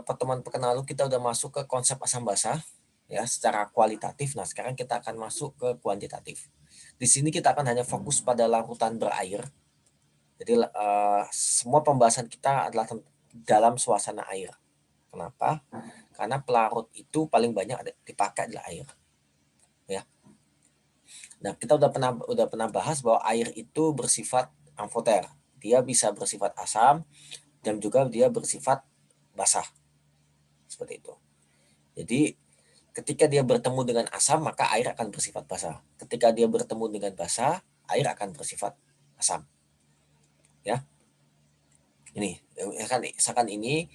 pertemuan pekan lalu kita udah masuk ke konsep asam basa ya secara kualitatif. Nah, sekarang kita akan masuk ke kuantitatif. Di sini kita akan hanya fokus pada larutan berair. Jadi semua pembahasan kita adalah dalam suasana air. Kenapa? Karena pelarut itu paling banyak dipakai adalah air. Ya. Nah, kita udah pernah bahas bahwa air itu bersifat amfoter. Dia bisa bersifat asam dan juga dia bersifat basah. Seperti itu. Jadi ketika dia bertemu dengan asam, maka air akan bersifat basah. Ketika dia bertemu dengan basah, air akan bersifat asam. Ya. Ini, misalkan ini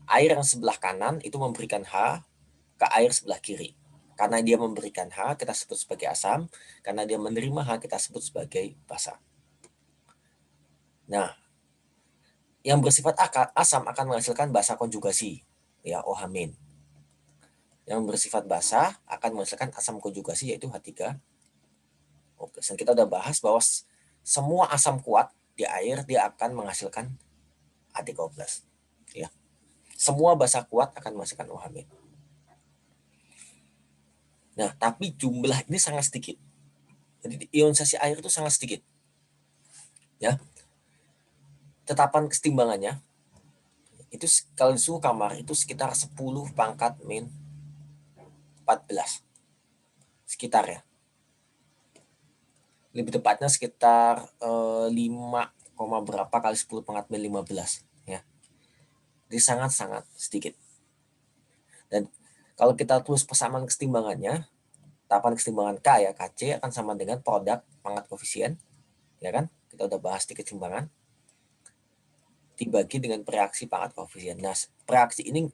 air yang sebelah kanan itu memberikan H ke air sebelah kiri. Karena dia memberikan H, kita sebut sebagai asam. Karena dia menerima H, kita sebut sebagai basa. Nah, yang bersifat asam akan menghasilkan basa konjugasi, ya OH-. Yang bersifat basa akan menghasilkan asam konjugasi, yaitu H3. Oke, dan kita udah bahas bahwa semua asam kuat di air dia akan menghasilkan H3O+. Ya. Semua basa kuat akan menghasilkan OH-. Nah, tapi jumlah ini sangat sedikit. Jadi ionisasi air itu sangat sedikit. Ya. Tetapan kesetimbangannya itu kalau di suhu kamar itu sekitar 10 pangkat min 14. Sekitar ya. Lebih tepatnya sekitar 5, berapa kali 10 pangkat min 15 ya. Jadi sangat-sangat sedikit. Dan kalau kita tulis persamaan kesetimbangannya, tahapan kesetimbangan K ya, Kc akan sama dengan produk pangkat koefisien, ya kan? Kita udah bahas di kesetimbangan. Dibagi dengan reaksi pangkat koefisien. Nah, reaksi ini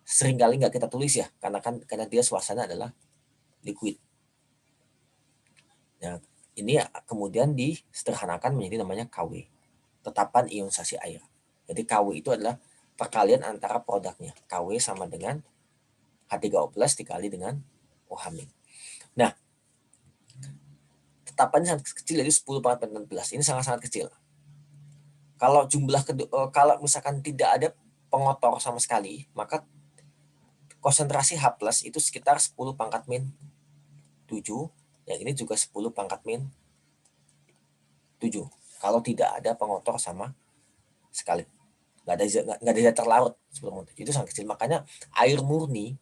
seringkali nggak kita tulis ya, karena dia suasana adalah liquid. Nah, ini kemudian disederhanakan menjadi namanya KW, tetapan ionisasi air. Jadi KW itu adalah perkalian antara produknya. KW sama dengan H3O+ dikali dengan OH-. Nah, tetapannya sangat kecil, jadi 10 pangkat 14. Ini sangat-sangat kecil. Kalau kalau misalkan tidak ada pengotor sama sekali, maka konsentrasi H+ itu sekitar 10 pangkat min 7. Yang ini juga 10 pangkat min 7. Kalau tidak ada pengotor sama sekali. Nggak ada zat terlarut sebelum itu sangat kecil. Makanya air murni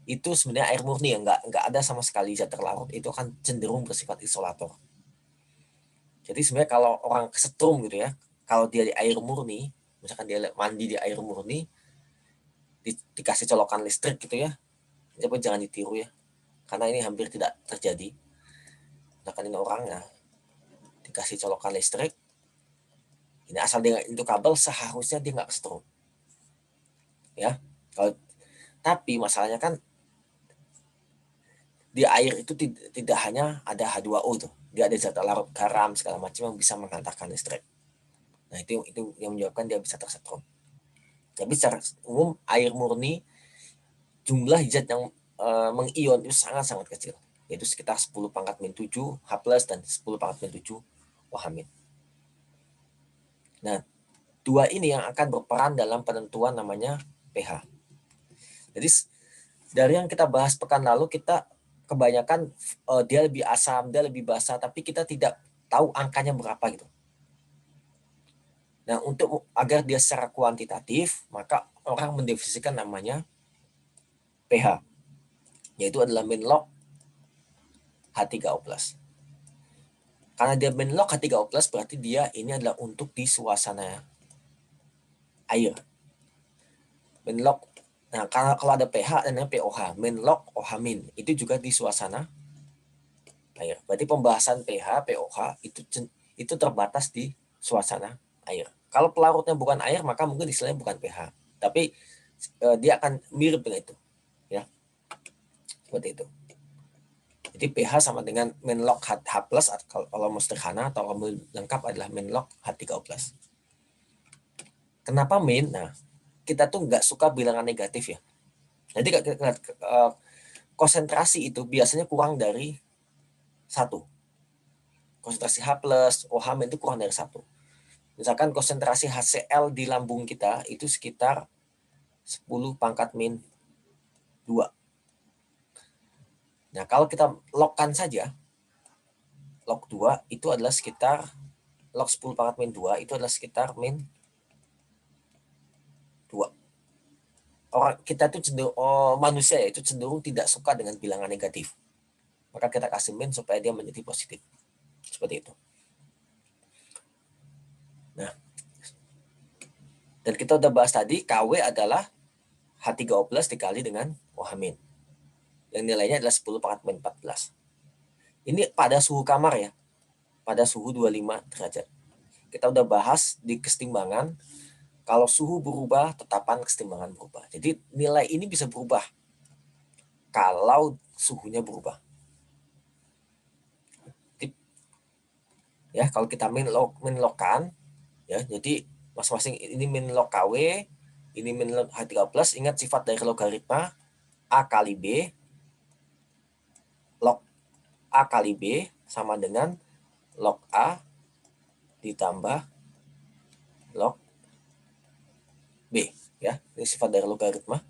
itu sebenarnya air murni yang nggak ada sama sekali zat terlarut, itu akan cenderung bersifat isolator. Jadi sebenarnya kalau orang kesetrum gitu ya, kalau dia di air murni, misalkan dia mandi di air murni, dikasih colokan listrik gitu ya, tapi jangan ditiru ya, karena ini hampir tidak terjadi. Misalkan ini orangnya dikasih colokan listrik, ini asal dia itu kabel, seharusnya dia nggak kesetrum. Ya, tapi masalahnya kan di air itu tidak hanya ada H2O tuh, dia ada zat larut garam segala macam yang bisa menghantarkan listrik. Nah, itu yang menyebabkan dia bisa tersetrum. Tapi secara umum air murni jumlah zat yang mengion itu sangat-sangat kecil, yaitu sekitar 10 pangkat min 7 H+ dan 10 pangkat min 7 OH-. Nah, dua ini yang akan berperan dalam penentuan namanya pH. Jadi dari yang kita bahas pekan lalu, kita kebanyakan dia lebih asam, dia lebih basah, tapi kita tidak tahu angkanya berapa gitu. Nah, agar dia secara kuantitatif, maka orang mendefinisikan namanya pH, yaitu adalah min log H3O+. Karena dia min log H3O+, berarti dia ini adalah untuk di suasana air. Min log, nah kalau ada pH dan pOH, min log OH-, itu juga di suasana air. Berarti pembahasan pH, pOH itu terbatas di suasana air. Kalau pelarutnya bukan air, maka mungkin istilahnya bukan pH, tapi dia akan mirip dengan itu, ya, seperti itu. Jadi pH sama dengan min log H+, kalau mau sederhana atau kalau lengkap adalah min log H3O+. Kenapa min? Nah, kita tuh nggak suka bilangan negatif ya. Jadi konsentrasi itu biasanya kurang dari 1. Konsentrasi H+, OH- itu kurang dari 1. Misalkan konsentrasi HCl di lambung kita itu sekitar 10 pangkat min 2. Nah, kalau kita logkan saja, log 2 itu adalah sekitar, log 10 pangkat min 2 itu adalah sekitar min 2. Orang kita tuh cenderung, manusia ya, itu cenderung tidak suka dengan bilangan negatif. Maka kita kasih min supaya dia menjadi positif. Seperti itu. Nah, dan kita udah bahas tadi, KW adalah H3O plus dikali dengan OH min. Yang nilainya adalah 10 pangkat min 14. Ini pada suhu kamar ya, pada suhu 25 derajat. Kita udah bahas di kesetimbangan, kalau suhu berubah, tetapan kesetimbangan berubah. Jadi nilai ini bisa berubah kalau suhunya berubah. Ya, kalau kita min logkan, ya, jadi masing-masing ini min log KW, ini min log H3 plus. Ingat sifat dari logaritma A kali B, log A kali B sama dengan log A ditambah log B, ya. Ini sifat dari logaritma.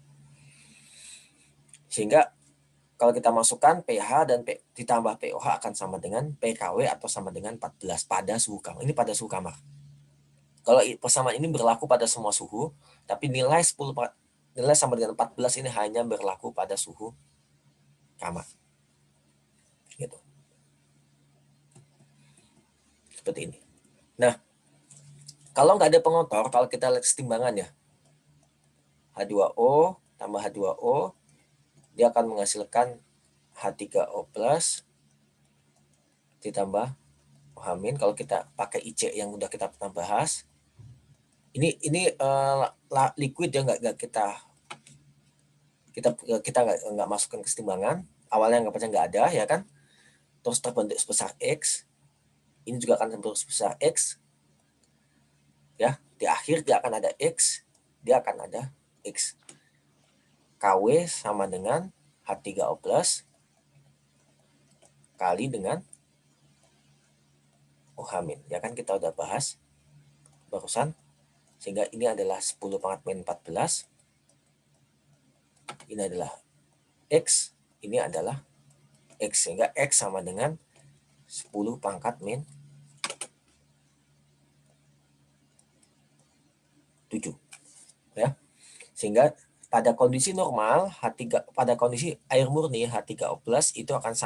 Sehingga kalau kita masukkan pH dan ditambah pOH akan sama dengan PKW atau sama dengan 14 pada suhu kamar. Ini pada suhu kamar. Kalau persamaan ini berlaku pada semua suhu, tapi nilai sama dengan 14 ini hanya berlaku pada suhu kamar. Gitu. Seperti ini. Nah, kalau nggak ada pengotor, kalau kita lihat kesetimbangan ya, H2O tambah H2O, dia akan menghasilkan H3O plus ditambah OH-. Kalau kita pakai IC yang udah kita pernah bahas, ini liquid ya, nggak kita nggak masukkan kesetimbangan. Awalnya nggak ada ya kan, terus terbentuk sebesar X, ini juga akan terbentuk sebesar X ya, di akhir dia akan ada X, dia akan ada X. KW sama dengan H3O plus kali dengan OH-. Ya kan kita udah bahas barusan. Sehingga ini adalah 10 pangkat min 14. Ini adalah X, ini adalah X. Sehingga X sama dengan 10 pangkat min 7. Ya. Sehingga pada kondisi normal, pada kondisi air murni H3O plus itu akan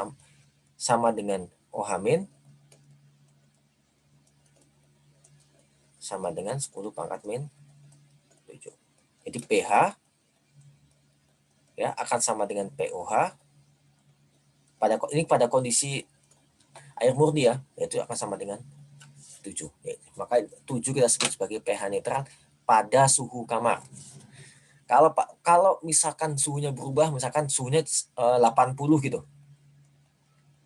sama dengan OH- sama dengan 10 pangkat min 7. Jadi pH ya akan sama dengan pOH pada kondisi air murni ya, yaitu akan sama dengan 7. Ya, maka 7 kita sebut sebagai pH netral pada suhu kamar. Kalau misalkan suhunya berubah, misalkan suhunya 80 gitu.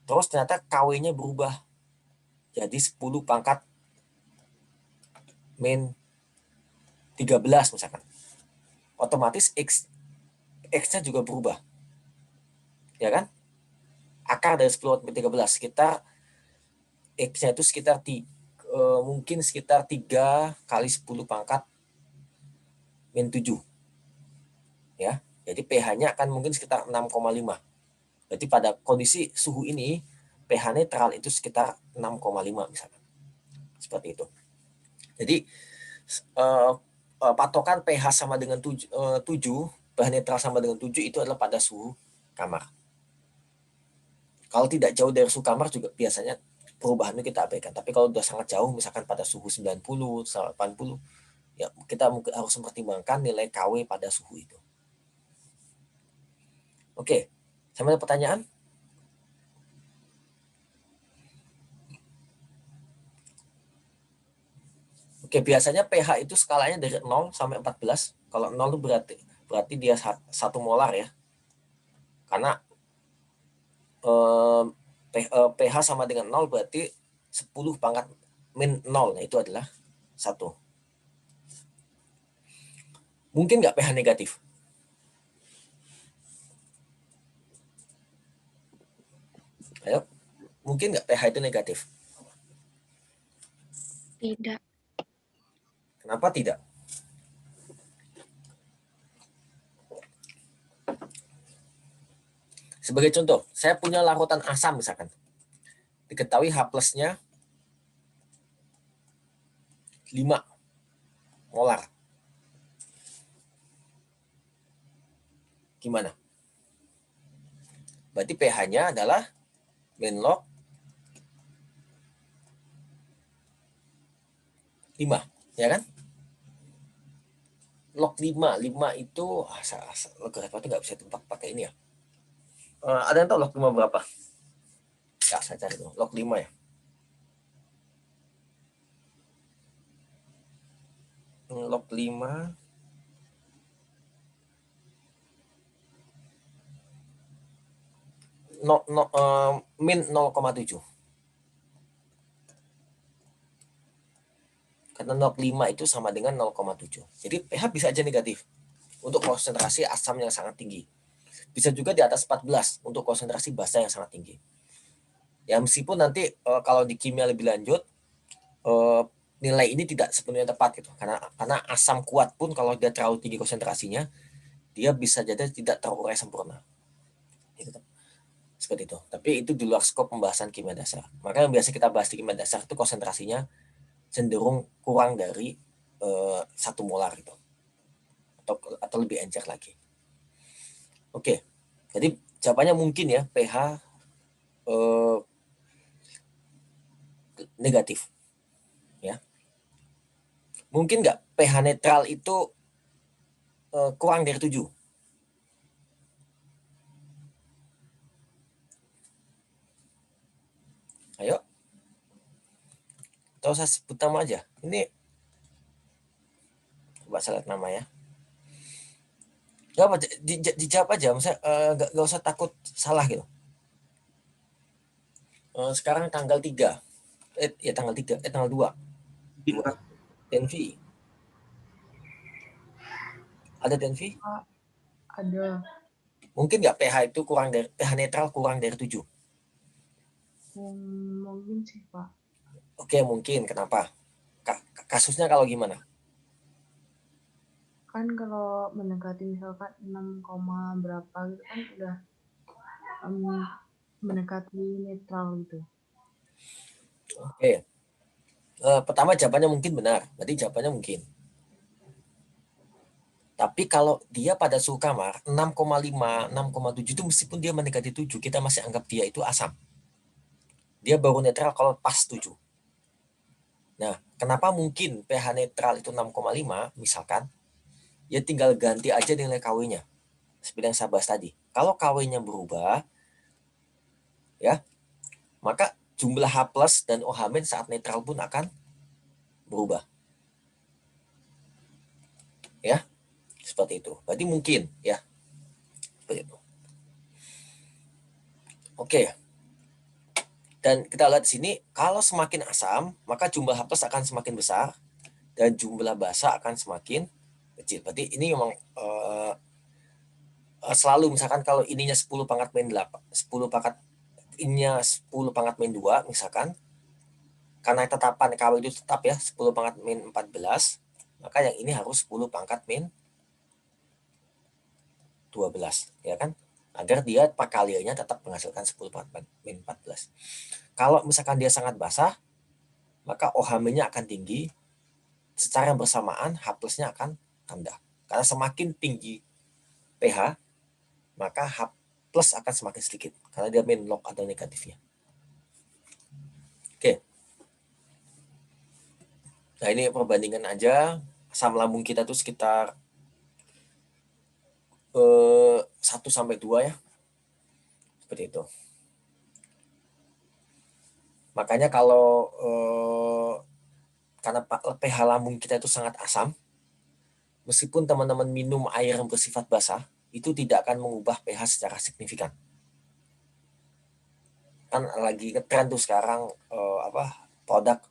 Terus ternyata KW-nya berubah jadi 10 pangkat min 13 misalkan. Otomatis X-nya juga berubah. Ya kan? Akar dari 10 min 13 sekitar X-nya itu sekitar mungkin sekitar 3 kali 10 pangkat min 7. Ya. Jadi pH-nya akan mungkin sekitar 6,5. Berarti pada kondisi suhu ini pH netral itu sekitar 6,5 misalkan. Seperti itu. Jadi patokan pH sama dengan 7, pH netral sama dengan 7 itu adalah pada suhu kamar. Kalau tidak jauh dari suhu kamar juga biasanya perubahannya kita abaikan. Tapi kalau sudah sangat jauh, misalkan pada suhu 90, 80, ya kita mungkin harus mempertimbangkan nilai KW pada suhu itu. Oke, sama ada pertanyaan? Oke, biasanya pH itu skalanya dari 0 sampai 14. Kalau 0 itu berarti dia 1 molar ya. Karena pH sama dengan 0 berarti 10 pangkat min 0. Nah, itu adalah 1. Mungkin nggak pH negatif? Ayo, mungkin nggak pH itu negatif? Tidak. Kenapa tidak? Sebagai contoh, saya punya larutan asam misalkan. Diketahui H plusnya 5 molar. Gimana? Berarti pH-nya adalah main log 5, ya kan? Log 5 itu logaritma itu nggak bisa tempat pakai ini ya. Ada yang tahu log 5 berapa? Ya, saya cari dulu. Log 5 ya. Log 5 min 0,7. Karena log 5 itu sama dengan 0,7. Jadi pH bisa aja negatif untuk konsentrasi asam yang sangat tinggi. Bisa juga di atas 14 untuk konsentrasi basa yang sangat tinggi. Ya meskipun nanti kalau di kimia lebih lanjut nilai ini tidak sepenuhnya tepat gitu. Karena asam kuat pun kalau dia terlalu tinggi konsentrasinya, dia bisa jadi tidak terurai sempurna. Gitu. Seperti itu. Tapi itu di luar skop pembahasan kimia dasar. Maka yang biasa kita bahas di kimia dasar itu konsentrasinya cenderung kurang dari 1 molar gitu. Atau lebih encer lagi. Oke. Jadi jawabannya mungkin ya pH negatif. Ya. Mungkin nggak pH netral itu kurang dari 7? Ayo. Atau saya sebut nama aja. Ini coba saya lihat nama ya. Gak apa, dijawab aja. Maksudnya gak usah takut salah gitu. Sekarang tanggal 3. Tanggal 3. Tanggal 2. 2. Tenvi. Ada Tenvi? Ada. Mungkin nggak pH itu kurang dari pH netral kurang dari 7? Mungkin sih, Pak. Oke, mungkin. Kenapa? Kasusnya kalau gimana? Kan kalau mendekati misalkan 6, berapa gitu kan udah mendekati netral gitu. Oke. Pertama jawabannya mungkin benar. Berarti jawabannya mungkin. Tapi kalau dia pada suhu kamar 6,5, 6,7 itu meskipun dia mendekati 7, kita masih anggap dia itu asam. Dia baru netral kalau pas 7. Nah, kenapa mungkin pH netral itu 6,5 misalkan? Ya tinggal ganti aja nilai KW-nya. Seperti yang saya bahas tadi. Kalau KW-nya berubah, ya, maka jumlah H plus dan OH- saat netral pun akan berubah. Ya, seperti itu. Berarti mungkin, ya. Seperti itu. Oke. Dan kita lihat di sini, kalau semakin asam, maka jumlah H plus akan semakin besar dan jumlah basa akan semakin kecil. Berarti ini memang selalu misalkan kalau ininya 10 pangkat min 8, 10 pangkat ininya 10 pangkat min 2 misalkan, karena tetapan KW itu tetap ya 10 pangkat min 14, maka yang ini harus 10 pangkat min 12, ya kan? Agar dia perkaliannya tetap menghasilkan 10 pangkat min 14. Kalau misalkan dia sangat basah, maka OH-nya akan tinggi, secara bersamaan H plusnya akan rendah. Karena semakin tinggi pH, maka H plus akan semakin sedikit, karena dia min log atau negatifnya. Oke. Nah ini perbandingan aja, asam lambung kita tuh sekitar 1-2 ya. Seperti itu. Makanya kalau karena pH lambung kita itu sangat asam, meskipun teman-teman minum air yang bersifat basah, itu tidak akan mengubah pH secara signifikan. Kan lagi ngetren tuh sekarang produk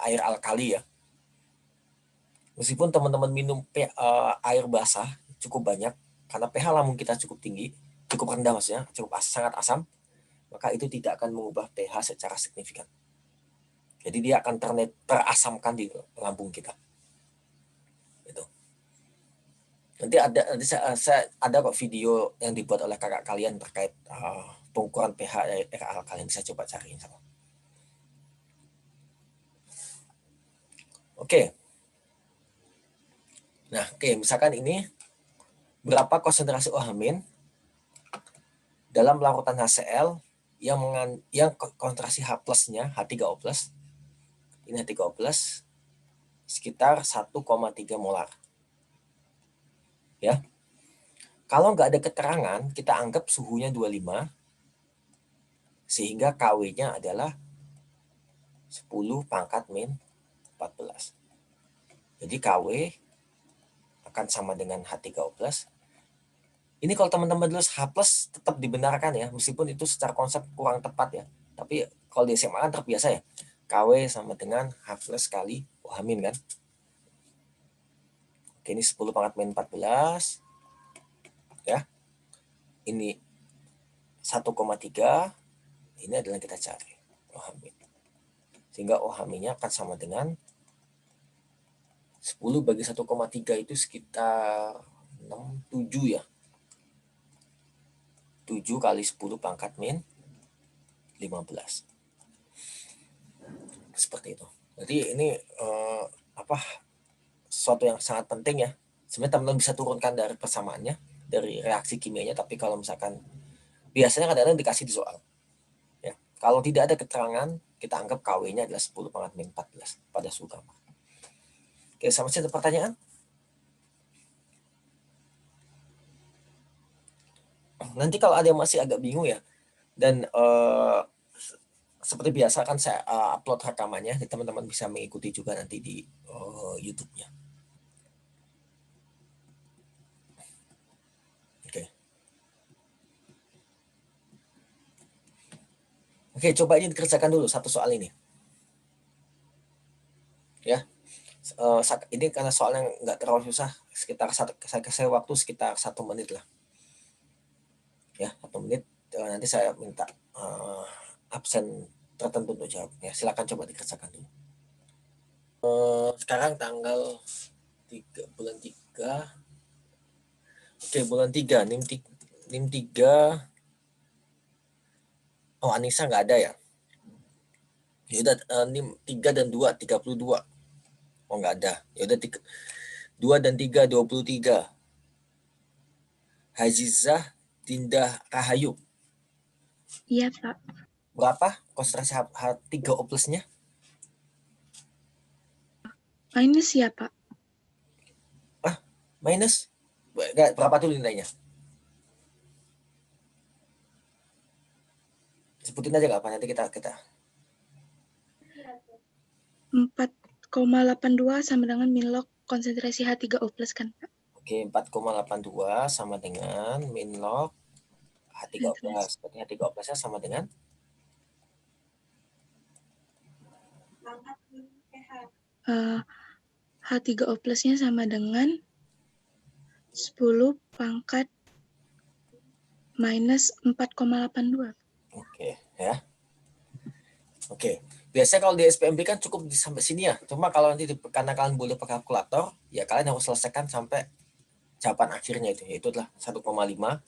air alkali ya. Meskipun teman-teman minum air basah cukup banyak, karena pH lambung kita cukup tinggi, cukup rendah maksudnya, sangat asam, maka itu tidak akan mengubah pH secara signifikan. Jadi dia akan terasamkan di lambung kita. Gitu. Nanti saya ada kok video yang dibuat oleh kakak kalian terkait pengukuran pH dari air alkalin, bisa coba cari. Oke. Nah, misalkan ini berapa konsentrasi OH- dalam larutan HCl yang konsentrasi H plusnya H3O plus, ini H3O plus sekitar 1,3 molar. Ya. Kalau nggak ada keterangan, kita anggap suhunya 25, sehingga KW-nya adalah 10 pangkat min 14. Jadi KW akan sama dengan H3O plus. Ini kalau teman-teman dulu H plus tetap dibenarkan ya, meskipun itu secara konsep kurang tepat ya. Tapi kalau di SMA kan terbiasa ya, KW sama dengan H plus kali OH min kan. Oke, ini 10 pangkat min 14 ya. Ini 1,3, ini adalah yang kita cari OH min. Sehingga OH min-nya akan sama dengan 10 bagi 1,3 itu sekitar 7 ya. 7 kali 10 pangkat min 15. Seperti itu. Jadi ini sesuatu yang sangat penting ya. Sebenarnya teman-teman bisa turunkan dari persamaannya, dari reaksi kimianya, tapi kalau misalkan biasanya kadang-kadang dikasih di soal. Ya. Kalau tidak ada keterangan, kita anggap KW-nya adalah 10 pangkat min 14 pada suhu kamar. Oke, sama saja ada pertanyaan? Nanti kalau ada yang masih agak bingung ya, dan seperti biasa kan saya upload rekamannya, teman-teman bisa mengikuti juga nanti di YouTube-nya. Oke, coba ini dikerjakan dulu satu soal ini. Ya, ini karena soalnya nggak terlalu susah, sekitar saya kasih waktu sekitar 1 menit lah. Ya, 1 menit. Nanti saya minta absen tertentu untuk jawab. Ya, silakan coba dikerjakan dulu. Sekarang tanggal 3 bulan 3. Oke, bulan 3 NIM 3. Oh, Anissa nggak ada ya? Ya udah, NIM 3 dan 2 32. Oh, nggak ada. Ya udah 2 dan 3 23. Hazizah Dindah Rahayu. Iya, Pak. Berapa konsentrasi H3O plusnya? Minus ya, Pak. Minus? Berapa tuh nilainya? Sebutin aja nggak apa, nanti kita 4,82 sama dengan min log konsentrasi H3O plus kan, Pak? Oke, 4,82 sama dengan min log H3O+. Berarti H3O plusnya sama dengan H3O plusnya sama dengan 10 pangkat minus 4,82. Oke, ya. Oke. Biasanya kalau di SPMB kan cukup sampai sini ya. Cuma kalau nanti karena kalian boleh pakai kalkulator, ya kalian harus selesaikan sampai jawaban akhirnya itu, yaitu adalah 1,5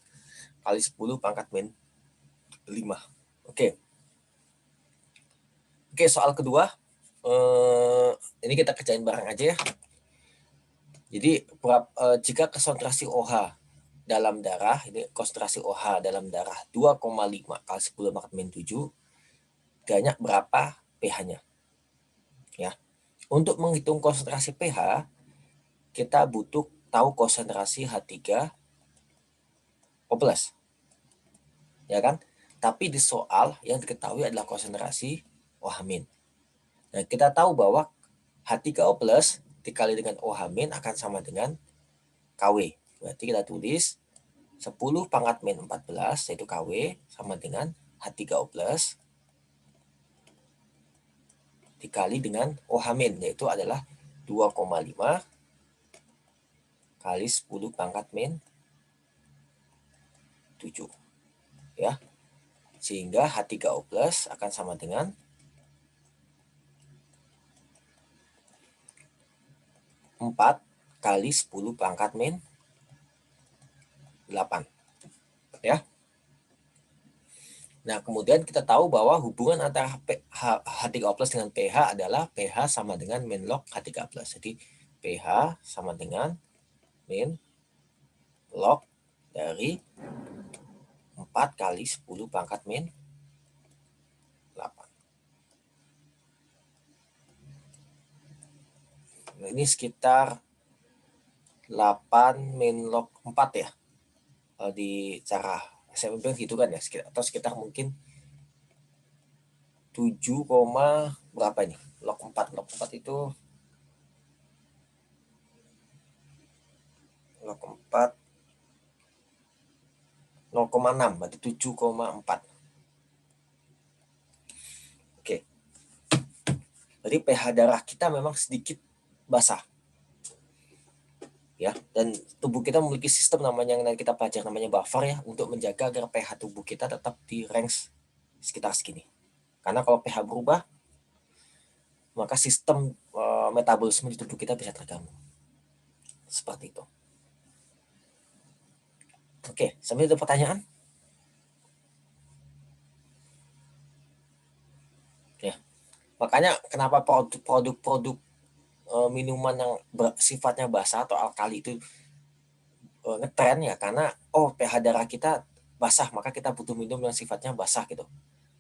kali 10 pangkat min 5. Oke. Oke, soal kedua. Ini kita kerjain bareng aja ya. Jadi jika konsentrasi OH dalam darah, ini konsentrasi OH dalam darah 2,5 kali 10 pangkat min 7, banyak berapa pH-nya? Ya. Untuk menghitung konsentrasi pH, kita butuh tahu konsentrasi H3O+. Ya kan? Tapi di soal yang diketahui adalah konsentrasi OH-. Nah, kita tahu bahwa H3O+ dikali dengan OH- akan sama dengan KW. Berarti kita tulis 10 pangkat min 14, yaitu KW, sama dengan H3O+, dikali dengan OH-, yaitu adalah 2,5 kali 10 pangkat min 7. Ya. Sehingga H3O+ akan sama dengan 4 kali 10 pangkat min 8. Ya. Nah, kemudian kita tahu bahwa hubungan antara H3O+ dengan pH adalah pH sama dengan min log H3+. Jadi pH sama dengan min log dari 4 kali 10 pangkat min 8. Nah, ini sekitar 8 min log 4 ya. Di cara SMP gitu kan ya, atau sekitar mungkin 7, berapa ini? Log 4 itu log 4 0,6 berarti 7,4. Oke. Jadi pH darah kita memang sedikit basah. Ya, dan tubuh kita memiliki sistem namanya yang kita pelajari namanya buffer ya, untuk menjaga agar pH tubuh kita tetap di range sekitar segini. Karena kalau pH berubah, maka sistem metabolisme di tubuh kita bisa terganggu. Seperti itu. Oke, sambil ada pertanyaan? Ya. Makanya kenapa produk-produk minuman yang sifatnya basah atau alkali itu ngetren ya, karena pH darah kita basah, maka kita butuh minum yang sifatnya basah gitu.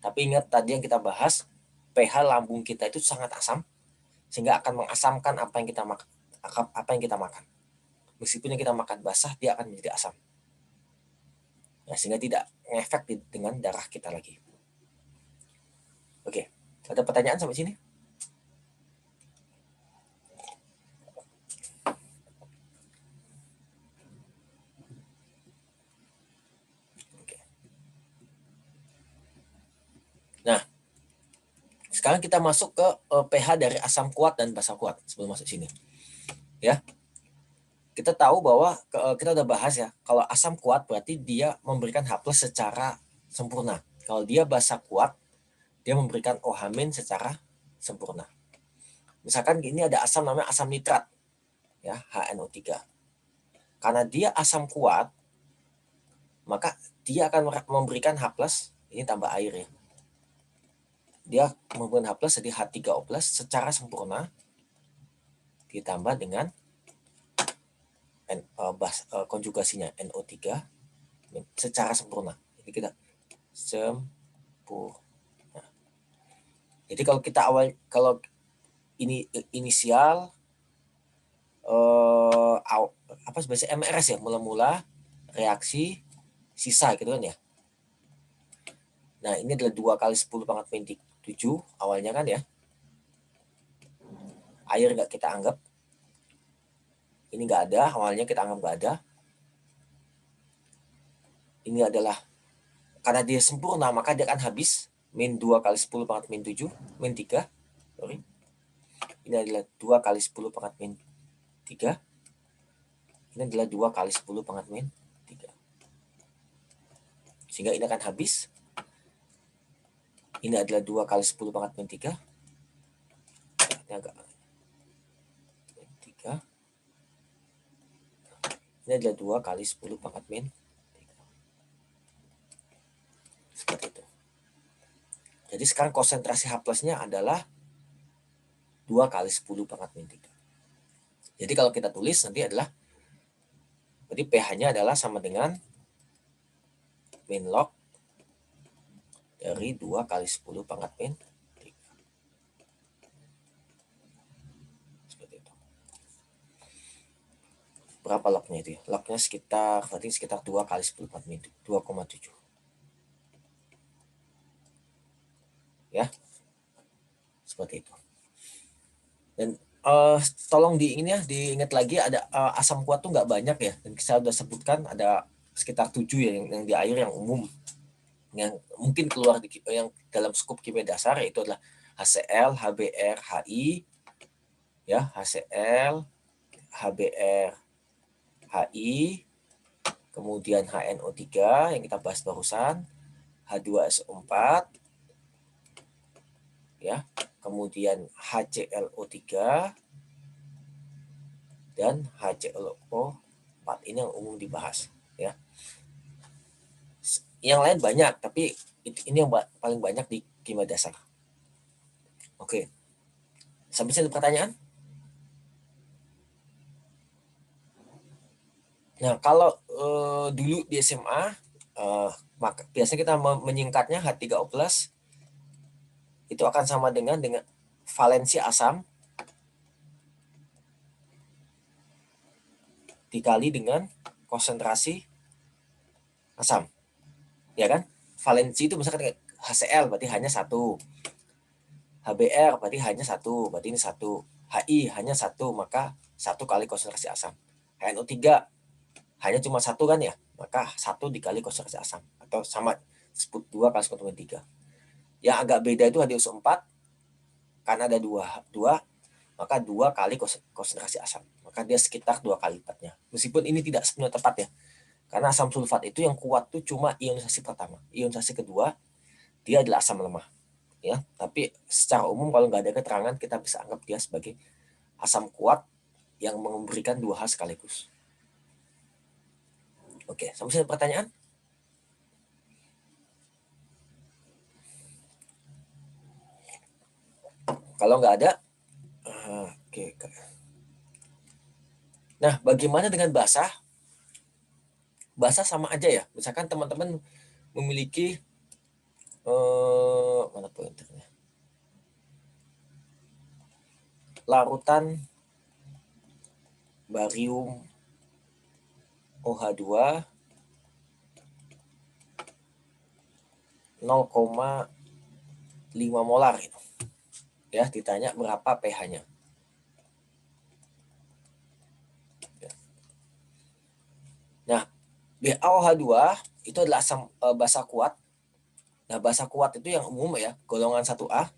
Tapi ingat tadi yang kita bahas, pH lambung kita itu sangat asam, sehingga akan mengasamkan apa yang kita makan. Meskipun yang kita makan basah, dia akan menjadi asam. Ya, sehingga tidak ngefek dengan darah kita lagi. Oke, ada pertanyaan sampai sini? Oke. Nah, sekarang kita masuk ke pH dari asam kuat dan basa kuat sebelum masuk sini. Ya. Kita tahu bahwa kita udah bahas ya, kalau asam kuat berarti dia memberikan H+ secara sempurna. Kalau dia basa kuat, dia memberikan OH- secara sempurna. Misalkan ini ada asam namanya asam nitrat, ya, HNO3. Karena dia asam kuat, maka dia akan memberikan H+, ini tambah air ya. Dia memberikan H+ jadi H3O+ secara sempurna ditambah dengan konjugasinya NO3 secara sempurna. Jadi kita sempurna. Jadi kalau ini inisial apa sebenarnya MRS ya, mula-mula reaksi sisa gitu kan ya. Nah, ini adalah 2 kali 10 pangkat min 7 awalnya kan ya. Air nggak kita anggap. Ini nggak ada, awalnya kita anggap nggak ada. Ini adalah, karena dia sempurna, maka dia akan habis. Min 2 kali 10 pangkat min 7, min 3. Sorry. Ini adalah 2 kali 10 pangkat min 3. Ini adalah 2 kali 10 pangkat min 3. Sehingga ini akan habis. Ini adalah 2 kali 10 pangkat min 3. Ini agak min 3. Ini adalah 2 kali 10 pangkat min 3. Seperti itu. Jadi sekarang konsentrasi H+-nya adalah 2 kali 10 pangkat min 3. Jadi kalau kita tulis nanti adalah, jadi pH-nya adalah sama dengan min log dari 2 kali 10 pangkat min 3. Seperti itu. Berapa lognya itu ya? Lognya sekitar 2 kali 10 pangkat min 2,7. Ya. Seperti itu. Dan tolong diingat lagi, ada asam kuat tuh nggak banyak ya. Dan saya sudah sebutkan ada sekitar 7 ya yang di air yang umum. Yang mungkin keluar yang dalam skup kimia dasar, yaitu adalah HCl, HBr, HI, ya, HCl, HBr, HI, kemudian HNO3 yang kita bahas barusan, H2SO4, ya, kemudian HClO3 dan HClO4. Ini yang umum dibahas, ya. Yang lain banyak, tapi ini yang paling banyak di kimia dasar. Oke. Sampai sini pertanyaan? Nah, kalau dulu di SMA, maka biasanya kita menyingkatnya H3O+, itu akan sama dengan valensi asam dikali dengan konsentrasi asam. Ya kan? Valensi itu misalkan HCl berarti hanya 1. HBr berarti hanya 1, berarti ini 1. HI hanya 1, maka 1 kali konsentrasi asam. HNO3 hanya cuma 1 kan ya, maka 1 dikali konsentrasi asam. Atau sama 2 kali 1/3. Yang agak beda itu H2SO4, karena ada 2, maka 2 kali konsentrasi asam. Maka dia sekitar 2 kali lipatnya. Meskipun ini tidak sepenuhnya tepat ya, karena asam sulfat itu yang kuat tuh cuma ionisasi pertama. Ionisasi kedua, dia adalah asam lemah. Ya, tapi secara umum kalau nggak ada keterangan, kita bisa anggap dia sebagai asam kuat yang memberikan 2 hal sekaligus. Oke, sampai sini pertanyaan? Kalau nggak ada, oke. Nah, bagaimana dengan basah? Basah sama aja ya. Misalkan teman-teman memiliki mana pointernya? Larutan barium OH2 0,5 molar itu. Ya, ditanya berapa pH-nya. Nah, BaOH2 itu adalah asam basa kuat. Nah, basa kuat itu yang umum ya, golongan 1A,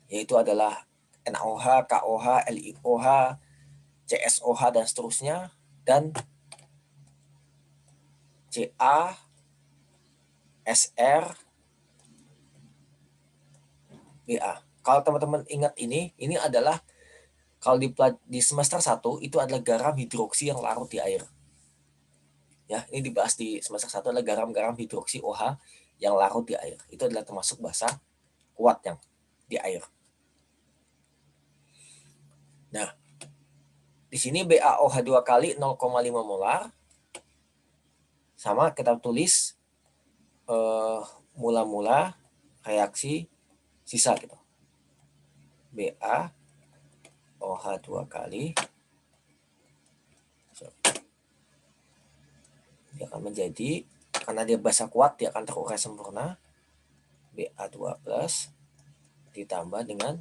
yaitu adalah NaOH, KOH, LiOH, CSOH, dan seterusnya, dan Ca, Sr, Ba. Kalau teman-teman ingat ini adalah kalau di semester 1 itu adalah garam hidroksi yang larut di air. Ya, ini dibahas di semester 1 adalah garam-garam hidroksi OH yang larut di air. Itu adalah termasuk basa kuat yang di air. Nah, di sini BaOH2 kali 0,5 molar. Sama kita tulis mula-mula reaksi sisa gitu. BaOH2 kali dia akan menjadi, karena dia basa kuat, dia akan terurai sempurna. Ba2 plus ditambah dengan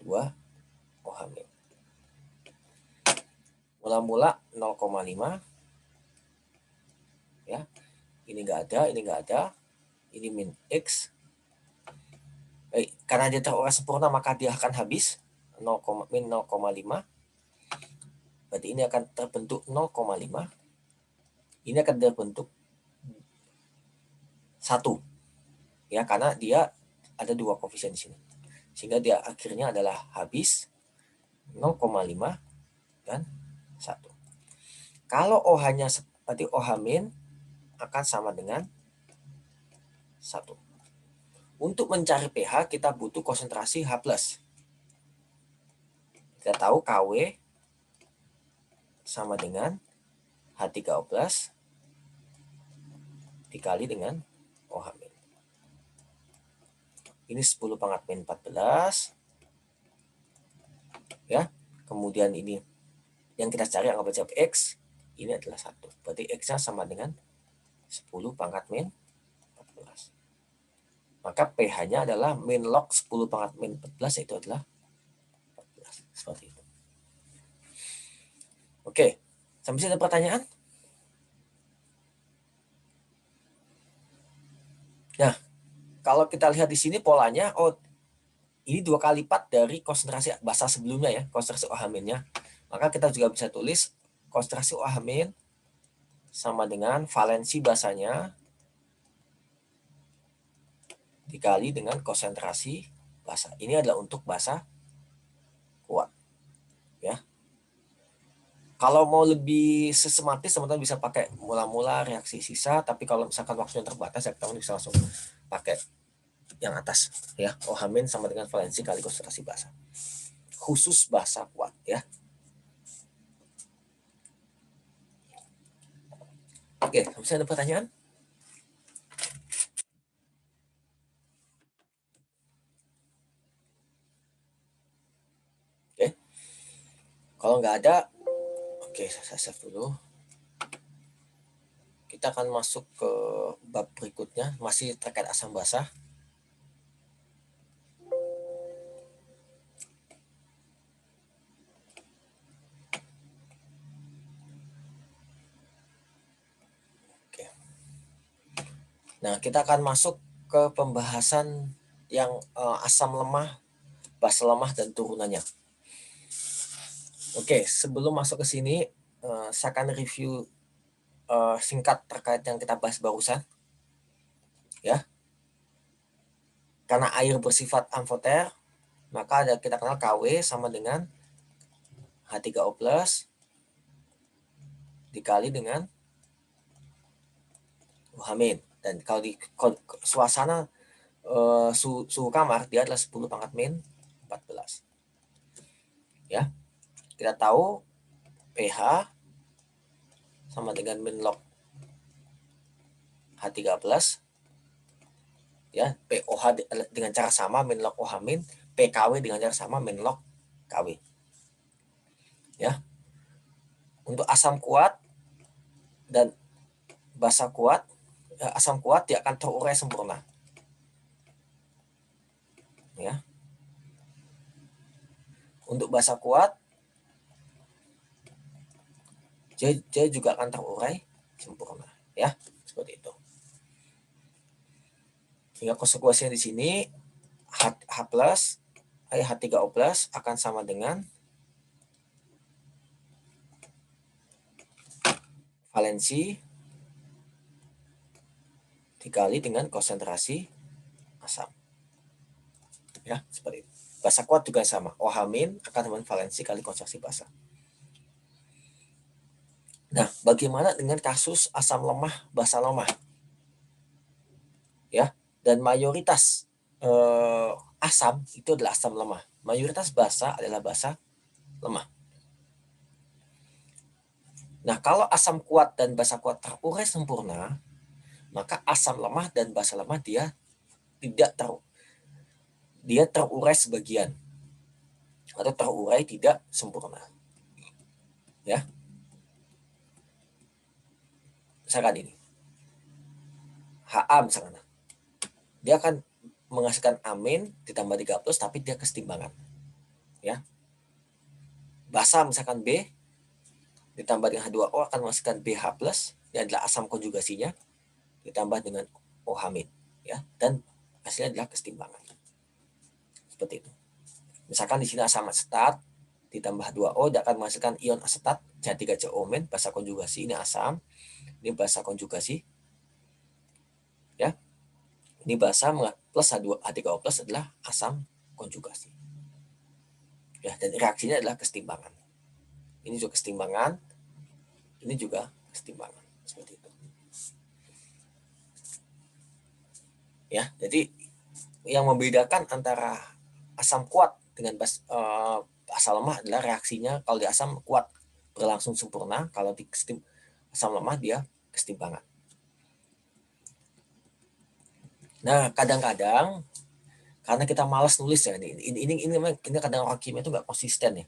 2 OH-. Mula-mula 0,5 ya. Ini enggak ada, ini enggak ada. Ini min X. Baik, karena dia terurai sempurna maka dia akan habis min 0,5. Berarti ini akan terbentuk 0,5. Ini akan terbentuk 1. Ya, karena dia ada 2 koefisien di sini. Sehingga dia akhirnya adalah habis 0,5 dan 1. Kalau OH-nya berarti OH- akan sama dengan 1. Untuk mencari pH kita butuh konsentrasi H+. Kita tahu Kw sama dengan H3O+ dikali dengan OH-. Ini 10 pangkat min 14. Ya. Kemudian ini yang kita cari anggap saja X, ini adalah 1. Berarti X-nya sama dengan 10 pangkat min 14. Maka pH-nya adalah min log 10 pangkat min 14, yaitu adalah 14. Seperti itu. Oke, sampai sini ada pertanyaan? Nah, kalau kita lihat di sini polanya, ini 2 kali lipat dari konsentrasi basa sebelumnya ya, konsentrasi OH-nya. Maka kita juga bisa tulis konsentrasi OH- sama dengan valensi basanya dikali dengan konsentrasi basa. Ini adalah untuk basa kuat. Ya. Kalau mau lebih sistematis, teman-teman bisa pakai mula-mula, reaksi, sisa. Tapi kalau misalkan waktunya terbatas, ya teman bisa langsung pakai yang atas, ya. OH- sama dengan valensi kali konsentrasi basa. Khusus basa kuat, ya. Oke, bisa ada pertanyaan? Oke, kalau nggak ada, oke, saya save dulu. Kita akan masuk ke bab berikutnya, masih terkait asam basa. Oke. Nah, kita akan masuk ke pembahasan yang asam lemah, basa lemah, dan turunannya. Oke, sebelum masuk ke sini, saya akan review singkat terkait yang kita bahas barusan. Ya, karena air bersifat amfoter, maka ada kita kenal Kw sama dengan H3O+ dikali dengan OH-. Dan kalau di suasana suhu kamar, dia adalah 10 pangkat min 14. Ya, kita tahu pH sama dengan min log H3+, ya, POH dengan cara sama min log OH min, PKW dengan cara sama min log KW. Ya, untuk asam kuat dan basa kuat, asam kuat dia akan terurai sempurna. Ya, untuk basa kuat dia juga akan terurai sempurna, ya, seperti itu. Sehingga konsekuensinya di sini H3O+ akan sama dengan valensi dikali dengan konsentrasi asam. Ya, seperti itu. Basa kuat juga sama. OH- akan dengan valensi kali konsentrasi basa. Nah, bagaimana dengan kasus asam lemah, basa lemah? Ya, dan mayoritas asam itu adalah asam lemah. Mayoritas basa adalah basa lemah. Nah, kalau asam kuat dan basa kuat terurai sempurna, maka asam lemah dan basa lemah dia terurai sebagian atau terurai tidak sempurna. Ya, misalkan ini Ha misalkan, dia akan menghasilkan amin ditambah 3+ tapi dia kesetimbangan. Ya, basa misalkan B ditambah dengan H2O akan menghasilkan BH+, ini adalah asam konjugasinya, ditambah dengan OH-, ya, dan hasilnya adalah kesetimbangan. Seperti itu. Misalkan di sini asam asetat ditambah 2O dia akan menghasilkan ion asetat H3CO-, basa konjugasi, ini asam, ini basa konjugasi. Ya. Ini basa plus H3O+ adalah asam konjugasi. Ya, dan reaksinya adalah kesetimbangan. Ini juga kesetimbangan, ini juga kesetimbangan, seperti itu. Ya, jadi yang membedakan antara asam kuat dengan asam lemah adalah reaksinya. Kalau di asam kuat berlangsung sempurna, kalau di asam lemah dia kesetimbangan. Nah, kadang-kadang karena kita malas nulis ya, ini kadang orang kimia itu nggak konsisten ya.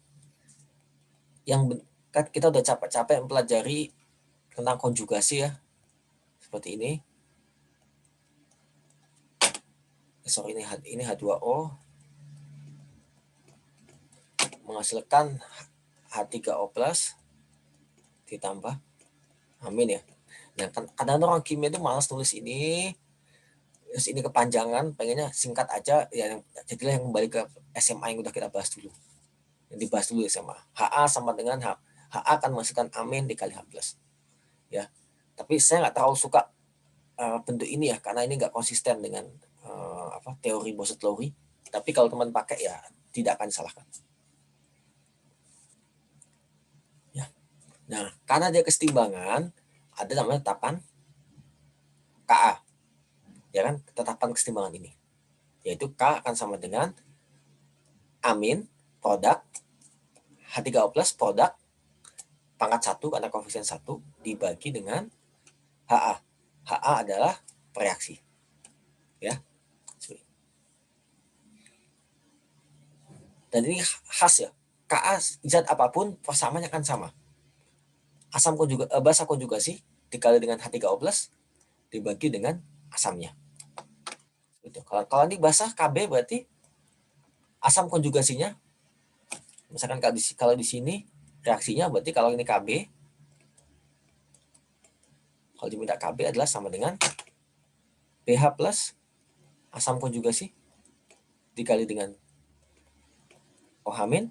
Yang kan kita udah capek-capek mempelajari tentang konjugasi ya, seperti ini. Sorry, ini H2O menghasilkan H3O+ ditambah amin ya. Nah, kadang-kadang orang kimia itu malas tulis ini, terus ini kepanjangan, pengennya singkat aja ya. Jadilah yang kembali ke SMA yang udah kita bahas dulu. Yang dibahas dulu SMA. Ha sama dengan Ha akan menghasilkan amin dikali H+. Ya. Tapi saya nggak terlalu suka bentuk ini ya, karena ini nggak konsisten dengan teori Bossert-Lowry. Tapi kalau teman pakai ya tidak akan disalahkan. Ya. Nah, karena dia kesetimbangan, ada namanya tetapan Ka. Ya kan, tetapan kesetimbangan ini. Yaitu K akan sama dengan amin produk H3O plus produk pangkat 1 karena koefisien 1 dibagi dengan HA. HA adalah reaksi. Ya. Dan ini khas ya. Ka zat apapun persamaannya akan sama. Asam basa konjugasi dikali dengan H3O plus dibagi dengan asamnya. Gitu. Kalau ini basa Kb berarti asam konjugasinya, misalkan kalau di sini reaksinya berarti kalau ini Kb, kalau diminta Kb adalah sama dengan pH plus asam konjugasi dikali dengan OH-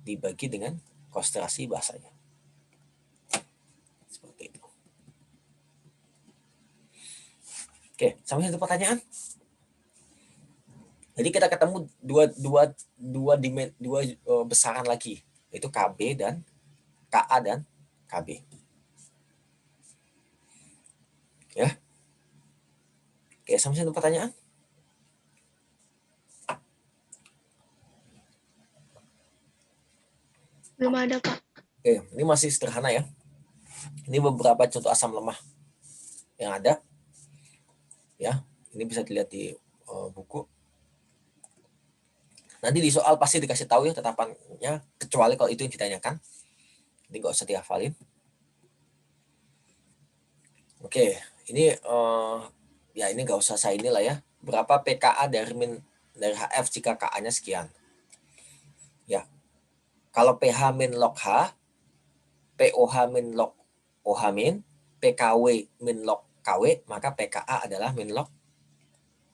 dibagi dengan konsentrasi basanya. Seperti itu. Oke, sampai satu pertanyaan. Jadi kita ketemu dua besaran lagi, yaitu Kb dan Ka dan Kb. Ya. Oke, sampai satu pertanyaan. Belum ada, Pak. Oke, ini masih sederhana ya. Ini beberapa contoh asam lemah yang ada. Ya, ini bisa dilihat di buku. Nanti di soal pasti dikasih tahu ya tetapannya, kecuali kalau itu yang ditanyakan. Ini nggak usah dihafalin. Oke, ini ya ini nggak usah saya inilah ya. Berapa pKa dari HF jika Ka-nya sekian. Ya, kalau pH min log H, POH min log OH min, PKW min log KW, maka pKa adalah min log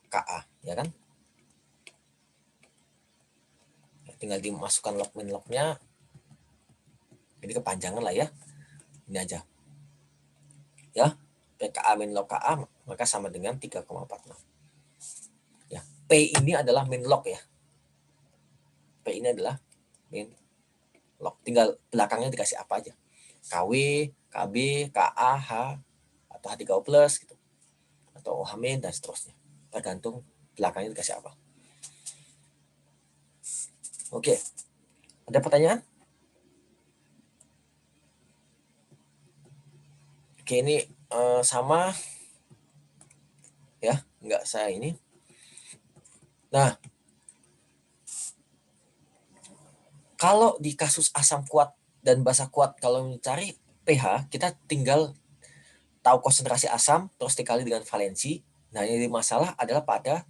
Ka, ya kan? Tinggal dimasukkan log min lognya, ini kepanjangan lah ya, ini aja ya, pKa min log Ka maka sama dengan 3,46 ya. P ini adalah min log ya, P ini adalah min log, tinggal belakangnya dikasih apa aja, KW, KB, Ka, H atau H3O plus gitu, atau OH min dan seterusnya, tergantung belakangnya dikasih apa. Oke, ada pertanyaan? Oke, ini sama ya, enggak saya ini. Nah, kalau di kasus asam kuat dan basa kuat, kalau mencari pH, kita tinggal tahu konsentrasi asam terus dikali dengan valensi. Nah, yang jadi masalah adalah pada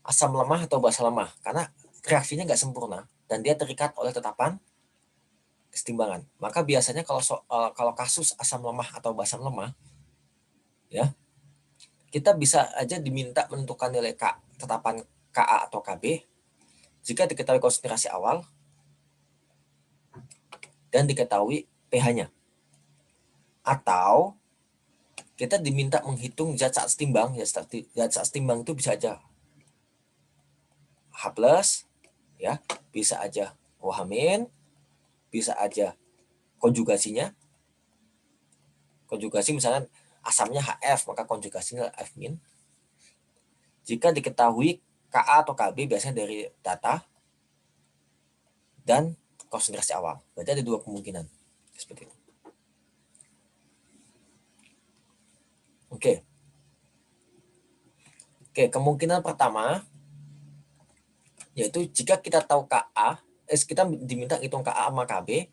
asam lemah atau basa lemah, karena reaksinya nggak sempurna dan dia terikat oleh tetapan kesetimbangan. Maka biasanya kalau kasus asam lemah atau basa lemah, ya kita bisa aja diminta menentukan nilai tetapan Ka atau Kb jika diketahui konsentrasi awal dan diketahui pH-nya. Atau kita diminta menghitung zat saat setimbang, zat saat setimbang itu bisa aja H+, ya, bisa aja OH-, bisa aja konjugasinya. Konjugasi misalnya asamnya HF, maka konjugasinya F-. Jika diketahui Ka atau Kb biasanya dari data dan konsentrasi awal. Berarti ada dua kemungkinan. Seperti itu. Oke. Oke, kemungkinan pertama yaitu jika kita tahu Ka, kita diminta hitung Ka sama Kb,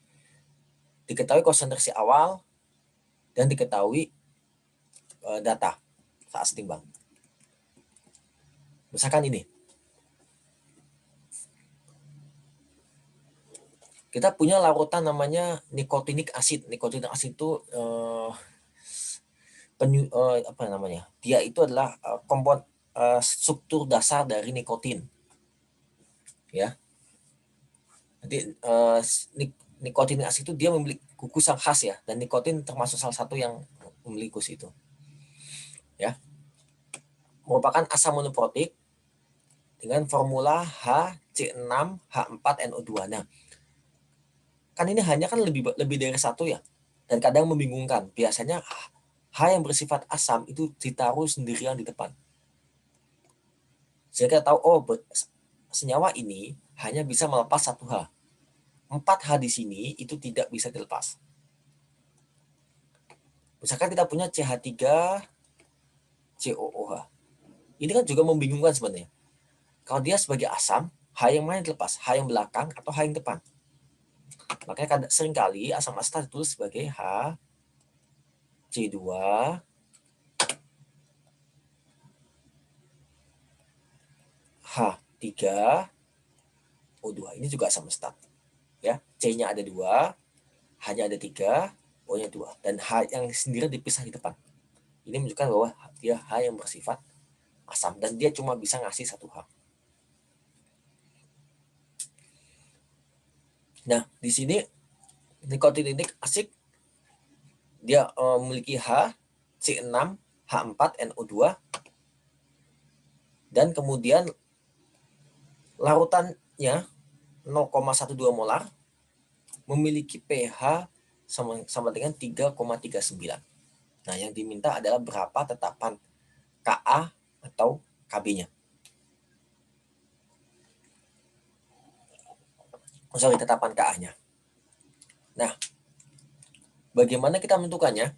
diketahui konsentrasi awal dan diketahui data saat setimbang. Misalkan ini, kita punya larutan namanya nikotinik asid. Nikotinik asid itu apa namanya? Dia itu adalah struktur dasar dari nikotin. Ya. Jadi nikotinik asid itu dia memiliki kukus yang khas ya, dan nikotin termasuk salah satu yang memiliki kukus itu. Ya. Merupakan asam monoprotik dengan formula HC6H4NO2. Nah, kan ini hanya kan lebih dari satu ya, dan kadang membingungkan. Biasanya H yang bersifat asam itu ditaruh sendirian di depan. Sehingga kita tahu, oh senyawa ini hanya bisa melepas 1H. 4H di sini itu tidak bisa dilepas. Misalkan kita punya CH3 COOH. Ini kan juga membingungkan sebenarnya. Kalau dia sebagai asam, H yang mana yang dilepas? H yang belakang atau H yang depan? Makanya seringkali asam asetat ditulis sebagai H C2 H3 O2. Ini juga asam asetat. Ya, C-nya ada 2, H-nya ada 3, O-nya 2. Dan H yang sendiri dipisah di depan. Ini menunjukkan bahwa dia H yang bersifat asam dan dia cuma bisa ngasih 1H. Nah, di sini nikotinidik asik dia memiliki H, C6, H4, NO2, dan kemudian larutannya 0,12 molar memiliki pH sama dengan 3,39. Nah, yang diminta adalah berapa tetapan Ka atau Kb-nya. Sorry, tetapan Ka-nya. Nah, bagaimana kita menentukannya?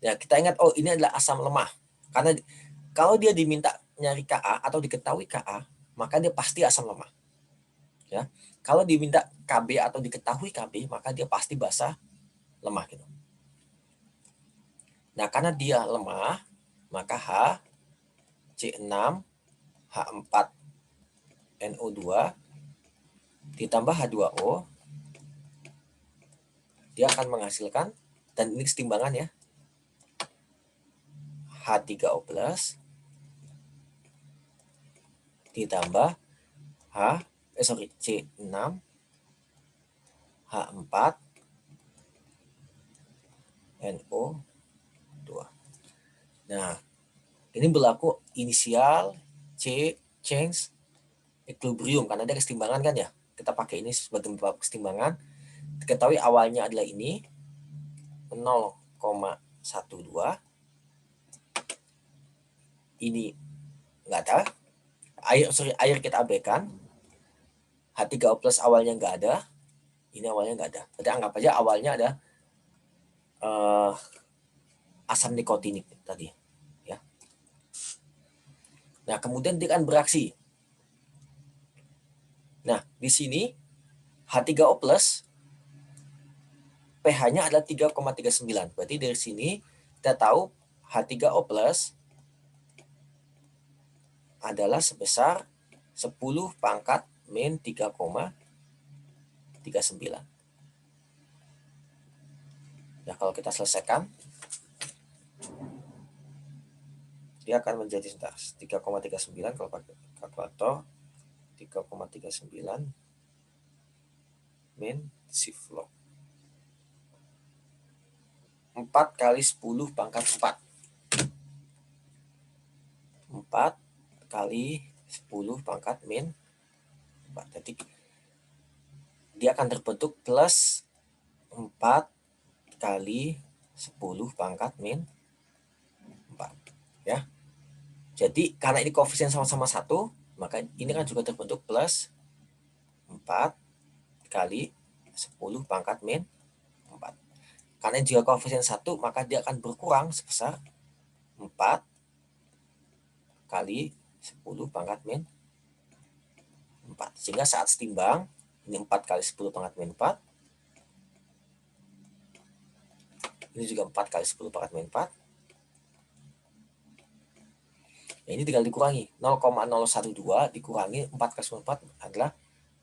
Ya, kita ingat, oh ini adalah asam lemah. Karena kalau dia diminta nyari Ka atau diketahui Ka, maka dia pasti asam lemah. Ya, kalau diminta Kb atau diketahui Kb, maka dia pasti basa lemah gitu. Nah, karena dia lemah, maka H, C6, H4, NO2 ditambah H2O, dia akan menghasilkan, dan ini kesetimbangan ya, H3O plus ditambah C6 H4 NO2. Nah, ini berlaku inisial C change equilibrium karena ada kesetimbangan kan ya. Kita pakai ini sebagai beberapa kesetimbangan. Diketahui awalnya adalah ini 0,12. Ini enggak ada. Air kita abaikan. H3O plus awalnya enggak ada. Ini awalnya enggak ada. Berarti anggap aja awalnya ada asam nikotinik tadi ya. Nah, kemudian dia akan bereaksi. Nah, di sini H3O plus pH-nya adalah 3,39. Berarti dari sini kita tahu H3O plus adalah sebesar 10 pangkat min 3,39. Nah, kalau kita selesaikan, dia akan menjadi 3,39 kalau pakai kalkulator. 3,39 min shift log 4 kali 10 pangkat 4. 4 kali 10 pangkat min 4. Jadi dia akan terbentuk plus 4 kali 10 pangkat min 4 ya. Jadi karena ini koefisien sama-sama 1, maka ini kan juga terbentuk plus 4 kali 10 pangkat min 4. Karena jika koefisien 1, maka dia akan berkurang sebesar 4 kali 10 pangkat min 4. Sehingga saat setimbang, ini 4 kali 10 pangkat min 4. Ini juga 4 kali 10 pangkat min 4. Ya, ini tinggal dikurangi. 0,012 dikurangi 4 kali 10 4 adalah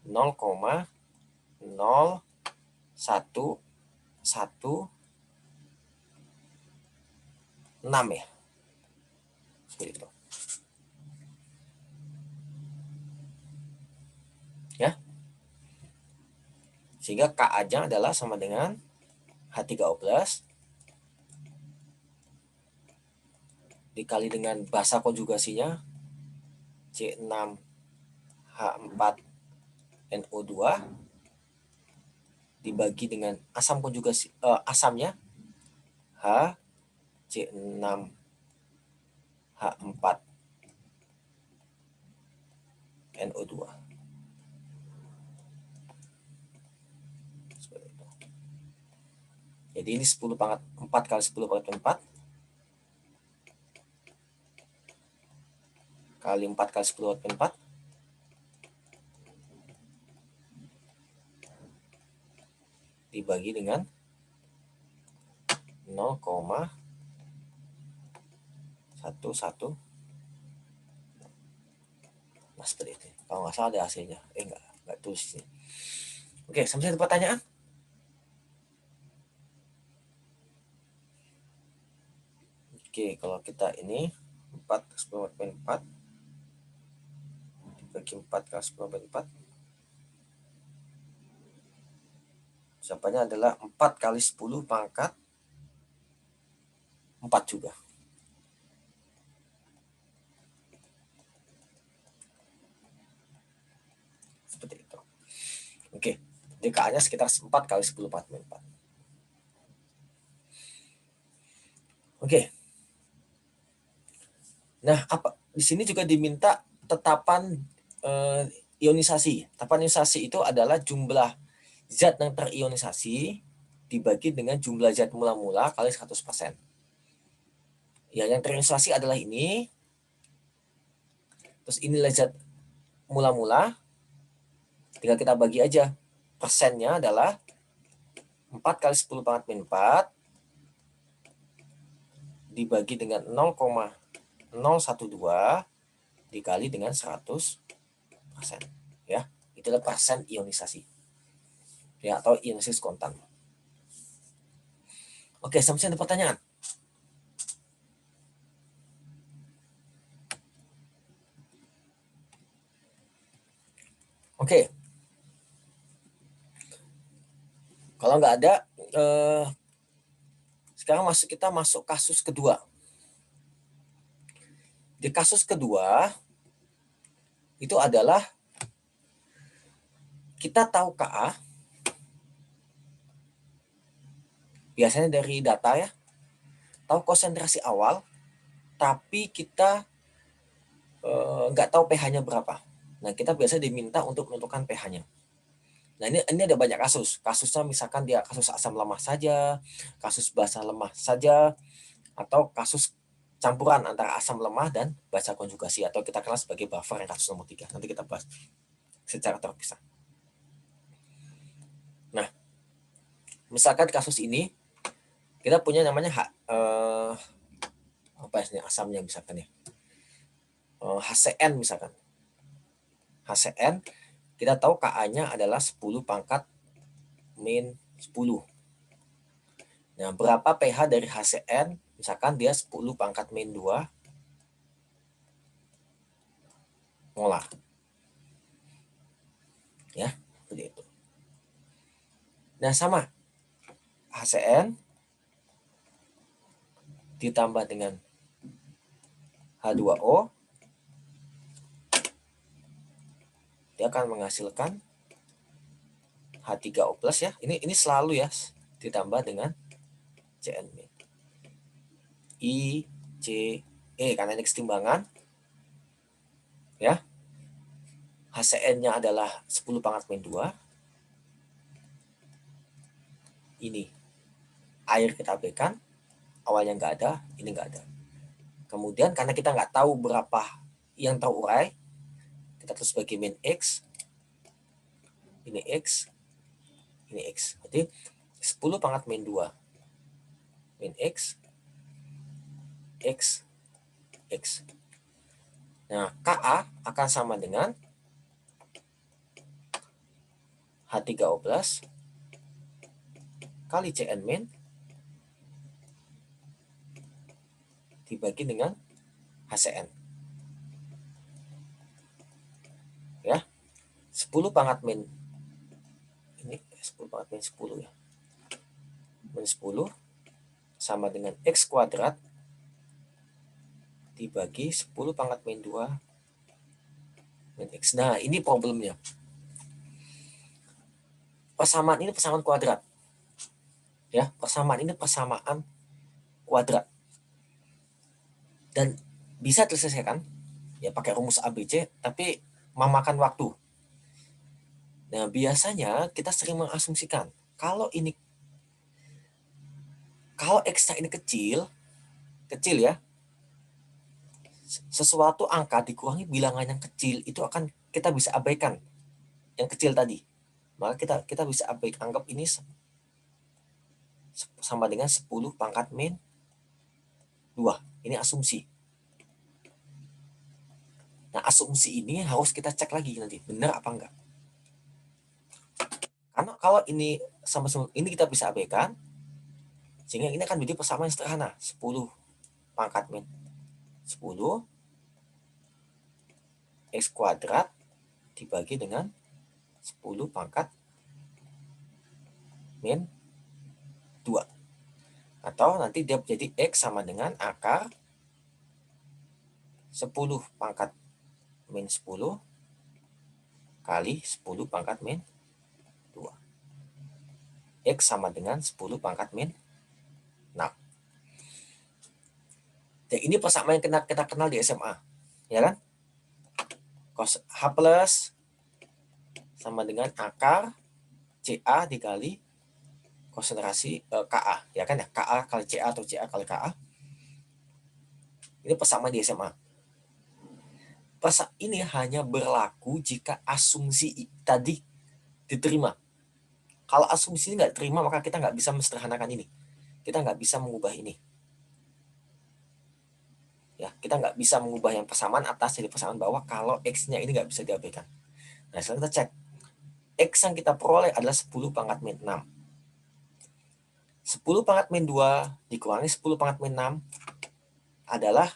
0,0116 ya. Seperti itu. Ya. Sehingga Ka-nya adalah sama dengan H3O plus dikali dengan basa konjugasinya C6H4NO2 dibagi dengan asam konjugasi asamnya HC6H4 NO2. Seperti itu. Jadi ini 10 pangkat 4 kali 10 pangkat 4 kali 4 kali 10 pangkat 4 dibagi dengan 0,11. Nah, seperti itu. Kalau nggak salah ada hasilnya. Nggak tulis sini. Oke, sampai ada pertanyaan? Oke, kalau kita ini 4 kali 10 pangkat 4 dibagi 4 kali 10 pangkat 4 jawabannya adalah 4 kali 10 pangkat 4 juga. Seperti itu. Oke, DKA-nya sekitar 4 kali 10 pangkat 4. Oke. Nah, apa di sini juga diminta tetapan ionisasi. Tetapan ionisasi itu adalah jumlah zat yang terionisasi dibagi dengan jumlah zat mula-mula kali 100%. Ya, yang terionisasi adalah ini. Terus inilah zat mula-mula. Tinggal kita bagi aja. Persennya adalah 4 kali 10 pangkat min 4 dibagi dengan 0,012 dikali dengan 100%. Ya, itulah persen ionisasi. Ya, atau ionisasi kontan. Oke, sampai sini ada pertanyaan? Oke. Kalau nggak ada, sekarang kita masuk kasus kedua. Di kasus kedua, itu adalah kita tahu Ka, biasanya dari data ya, tahu konsentrasi awal, tapi kita nggak tahu pH-nya berapa. Nah, kita biasa diminta untuk menentukan pH-nya. Nah, ini ada banyak kasus. Kasusnya misalkan dia kasus asam lemah saja, kasus basa lemah saja, atau kasus campuran antara asam lemah dan basa konjugasi, atau kita kenal sebagai buffer yang kasus nomor 3. Nanti kita bahas secara terpisah. Nah, misalkan kasus ini kita punya namanya apa ya asamnya misalkan ya, HCN misalkan. HCN kita tahu Ka-nya adalah 10 pangkat min 10. Nah, berapa pH dari HCN? Misalkan dia 10 pangkat min 2 molar. Ya, seperti itu. Nah, sama. HCN ditambah dengan H2O, dia akan menghasilkan H3O+ ya. Ini selalu ya, ditambah dengan CN min. I, C, E, karena ini kesetimbangan. Ya. HCN-nya adalah 10 pangkat min 2. Ini air kita abaikan, awalnya nggak ada, ini nggak ada. Kemudian karena kita nggak tahu berapa yang terurai, kita tulis sebagai min X, ini X, ini X. Berarti 10 pangkat min 2 min X, X, X. Nah, Ka akan sama dengan H3O+ kali Cn min dibagi dengan HCN. Ya. 10 pangkat min ini 10 pangkat min 10 ya. Min 10 sama dengan X kuadrat dibagi 10 pangkat min 2 min X. Nah, ini problemnya. persamaan ini persamaan kuadrat. Ya, persamaan ini persamaan kuadrat. Dan bisa diselesaikan ya pakai rumus ABC, tapi memakan waktu. Nah, biasanya kita sering mengasumsikan kalau X-nya ini kecil ya, sesuatu angka dikurangi bilangan yang kecil itu akan kita bisa abaikan yang kecil tadi. Maka kita bisa anggap ini sama dengan 10 pangkat min 2. Ini asumsi. Nah, asumsi ini harus kita cek lagi nanti, benar apa enggak. Karena kalau ini sama ini kita bisa abaikan, sehingga ini akan menjadi persamaan yang sederhana. 10 pangkat min 10 X kuadrat dibagi dengan 10 pangkat min 2. Atau nanti dia menjadi X sama dengan akar 10 pangkat min 10 kali 10 pangkat min 2. X sama dengan 10 pangkat min 6. Dan ini persamaan yang kita kenal di SMA. Ya kan? Cos H plus sama dengan akar CA dikali konsentrasi KA. Ya kan ya? KA kali CA atau CA kali KA. Ini persamaan di SMA. Ini hanya berlaku jika asumsi tadi diterima. Kalau asumsi ini nggak diterima, maka kita nggak bisa mensederhanakan ini. Kita nggak bisa mengubah ini. Ya, kita nggak bisa mengubah yang persamaan atas jadi persamaan bawah kalau X-nya ini nggak bisa diabaikan. Nah, sekarang kita cek. X yang kita peroleh adalah 10 pangkat min 6. 10 pangkat min 2 dikurangi 10 pangkat min 6 adalah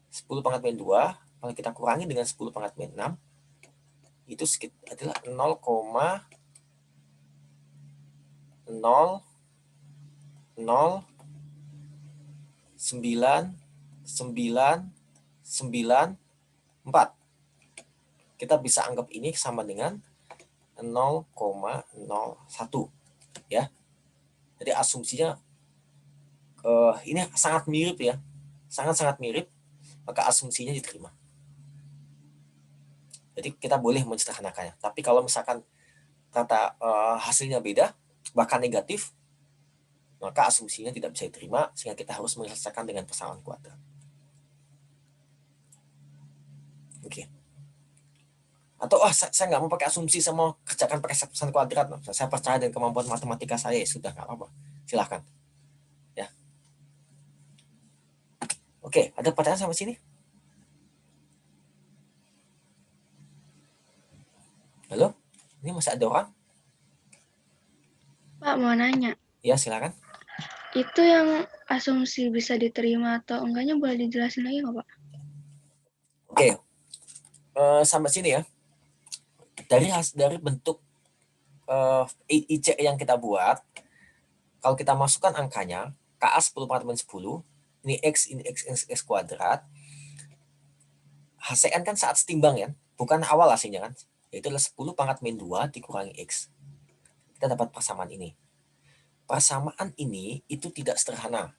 10 pangkat min 2. Kalau kita kurangi dengan 10 pangkat min 6, itu adalah 0,0009994. Kita bisa anggap ini sama dengan 0,01 ya. Jadi asumsinya ini sangat mirip ya. Sangat-sangat mirip, maka asumsinya diterima. Jadi kita boleh mensederhanakannya. Tapi kalau misalkan hasilnya beda, bahkan negatif, maka asumsinya tidak bisa diterima, sehingga kita harus menyelesaikan dengan persamaan kuadrat. Oke. Atau saya nggak mau pakai asumsi, saya mau kerjakan pakai persamaan kuadrat. Saya percaya dengan kemampuan matematika saya, ya sudah, nggak apa-apa. Silahkan. Ya. Oke, ada pertanyaan sampai sini? Halo? Ini masih ada orang? Pak, mau nanya. Ya, silakan. Itu yang asumsi bisa diterima atau enggaknya boleh dijelasin lagi nggak, Pak? Oke. Sampai sini ya. Dari bentuk IC yang kita buat, kalau kita masukkan angkanya, KA 10 pangkat min 10, ini X kuadrat, HCN kan saat setimbang ya, bukan awal hasilnya kan, yaitu adalah 10 pangkat min 2 dikurangi X. Kita dapat persamaan ini. Persamaan ini itu tidak sederhana.